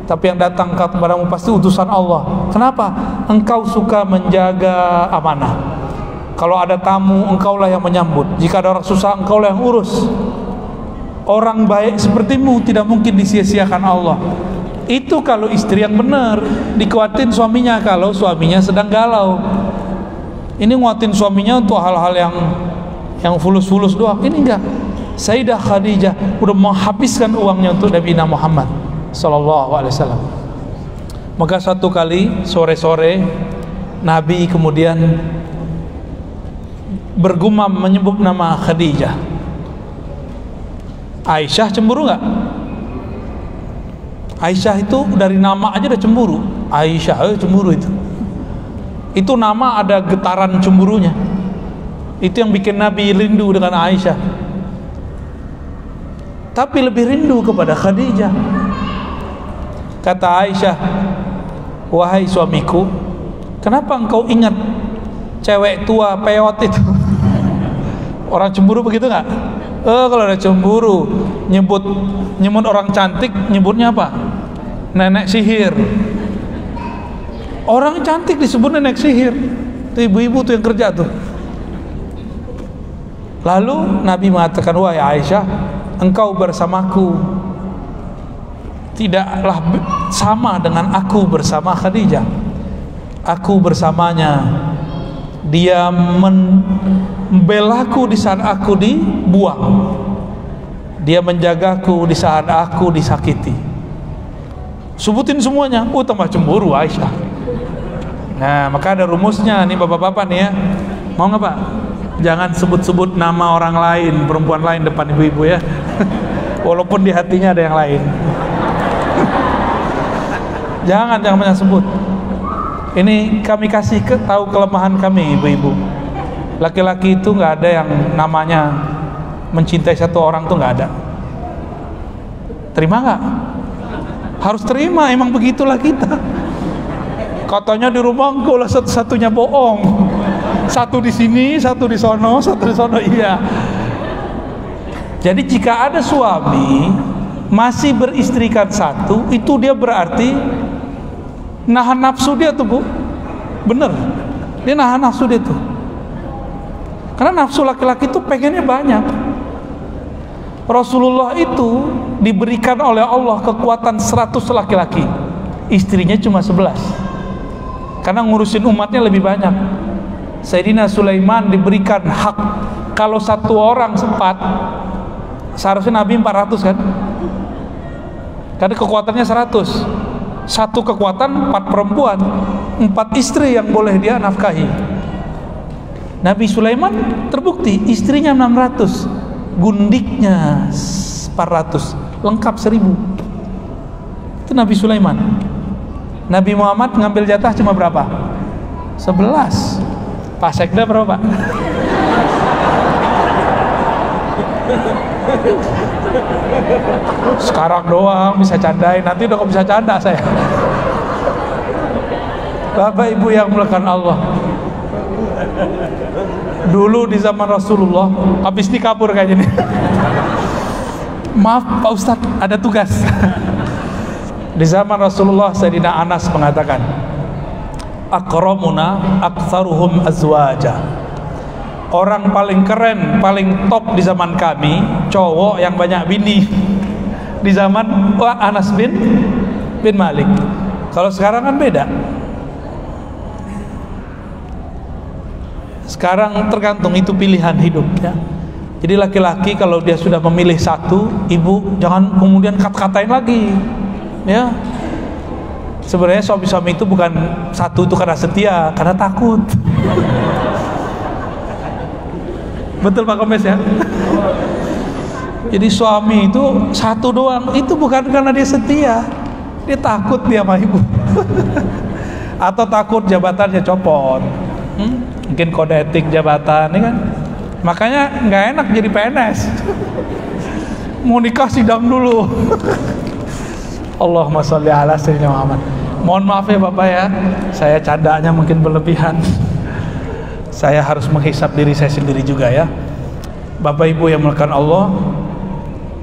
tapi yang datang kepadamu pasti utusan Allah. Kenapa? Engkau suka menjaga amanah. Kalau ada tamu, engkaulah yang menyambut. Jika ada orang susah, engkaulah yang urus. Orang baik sepertimu tidak mungkin disia-siakan Allah. Itu kalau istri yang benar. Dikuatin suaminya kalau suaminya sedang galau. Ini nguatin suaminya untuk hal-hal yang fulus-fulus doang. Ini enggak. Sayyidah Khadijah udah menghabiskan uangnya untuk Nabi Muhammad sallallahu alaihi wasallam. Maka satu kali sore-sore Nabi kemudian bergumam menyebut nama Khadijah. Aisyah cemburu nggak? Aisyah itu dari nama aja udah cemburu. Aisyah cemburu itu. Itu nama ada getaran cemburunya. Itu yang bikin Nabi rindu dengan Aisyah. Tapi lebih rindu kepada Khadijah. Kata Aisyah, wahai suamiku, kenapa engkau ingat cewek tua peot itu? Orang cemburu begitu nggak? Kalau ada cemburu, nyebut orang cantik, nyebutnya apa? Nenek sihir. Orang cantik disebut nenek sihir. Itu ibu-ibu tuh yang kerja tuh. Lalu Nabi mengatakan, wahai Aisyah, engkau bersamaku tidaklah sama dengan aku bersama Khadijah. Aku bersamanya, dia membelaku di saat aku dibuang, dia menjagaku di saat aku disakiti. Sebutin semuanya. Tambah cemburu Aisyah. Nah, maka ada rumusnya nih bapak-bapak nih ya. Mau nggak Pak? Jangan sebut-sebut nama orang lain, perempuan lain depan ibu-ibu ya. Walaupun di hatinya ada yang lain. Jangan banyak sebut. Ini kami kasih tahu kelemahan kami ibu-ibu. Laki-laki itu nggak ada yang namanya mencintai satu orang tuh nggak ada. Terima nggak? Harus terima, emang begitulah kita. Katanya di rumah engkau lah satu-satunya bohong. Satu di sini, satu di sono, satu di sono. Iya. Jadi jika ada suami masih beristrikan satu, itu dia berarti nahan nafsu dia tuh, Bu. Bener, dia nahan nafsu dia tuh. Karena nafsu laki-laki itu pengennya banyak. Rasulullah itu diberikan oleh Allah kekuatan 100 laki-laki, istrinya cuma 11, karena ngurusin umatnya lebih banyak. Sayyidina Sulaiman diberikan hak, kalau satu orang sempat, seharusnya Nabi 400 kan, karena kekuatannya 100. Satu kekuatan 4 perempuan, 4 istri yang boleh dia nafkahi. Nabi Sulaiman terbukti istrinya 600, gundiknya 400, lengkap 1000. Itu Nabi Sulaiman. Nabi Muhammad ngambil jatah cuma berapa? 11. Pak Sekda berapa, Pak? Sekarang doang bisa candain, nanti udah kok bisa canda saya. Bapak Ibu yang mulakan Allah, dulu di zaman Rasulullah, habis ini kabur kayaknya nih. Maaf Pak Ustadz, ada tugas. Di zaman Rasulullah, Sayyidina Anas mengatakan, akramuna aktsaruhum azwaja. Orang paling keren, paling top di zaman kami, cowok yang banyak bini. Di zaman Anas bin Malik. Kalau sekarang kan beda. Sekarang tergantung, itu pilihan hidup ya. Jadi laki-laki kalau dia sudah memilih satu, ibu jangan kemudian kata-katain lagi ya. Sebenarnya suami-suami itu bukan satu itu karena setia, karena takut. Betul Pak Komes ya. Jadi suami itu satu doang, itu bukan karena dia setia, dia takut dia sama ibu. Atau takut jabatannya copot, mungkin kode etik jabatan ini kan. Makanya nggak enak jadi PNS. Mau nikah sidang dulu. Allahumma sholli ala sayyidina Muhammad. Mohon maaf ya Bapak ya, saya candanya mungkin berlebihan. Saya harus menghisap diri saya sendiri juga ya. Bapak Ibu yang mulakan Allah,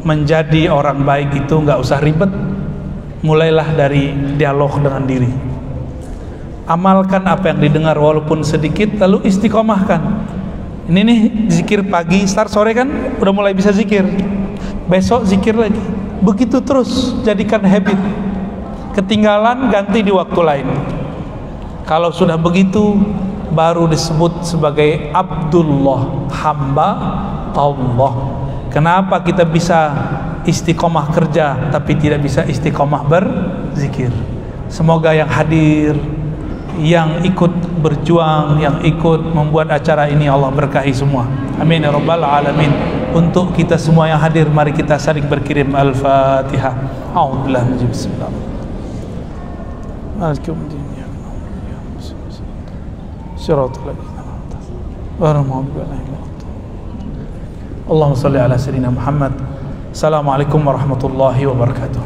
menjadi orang baik itu nggak usah ribet. Mulailah dari dialog dengan diri. Amalkan apa yang didengar walaupun sedikit, lalu istiqomahkan. Ini nih zikir pagi, start sore kan udah mulai bisa zikir. Besok zikir lagi. Begitu terus, jadikan habit. Ketinggalan ganti di waktu lain. Kalau sudah begitu, baru disebut sebagai Abdullah, hamba Allah. Kenapa kita bisa istiqomah kerja tapi tidak bisa istiqomah berzikir? Semoga yang hadir, yang ikut berjuang, yang ikut membuat acara ini, Allah berkahi semua. Amin ya rabbal alamin. Untuk kita semua yang hadir, mari kita saling berkirim Al-Fatihah. A'udzubillahi minasy syaitonir rajim. Bismillahirrahmanirrahim. Allahumma shalli ala sayyidina Muhammad. Assalamualaikum warahmatullahi wabarakatuh.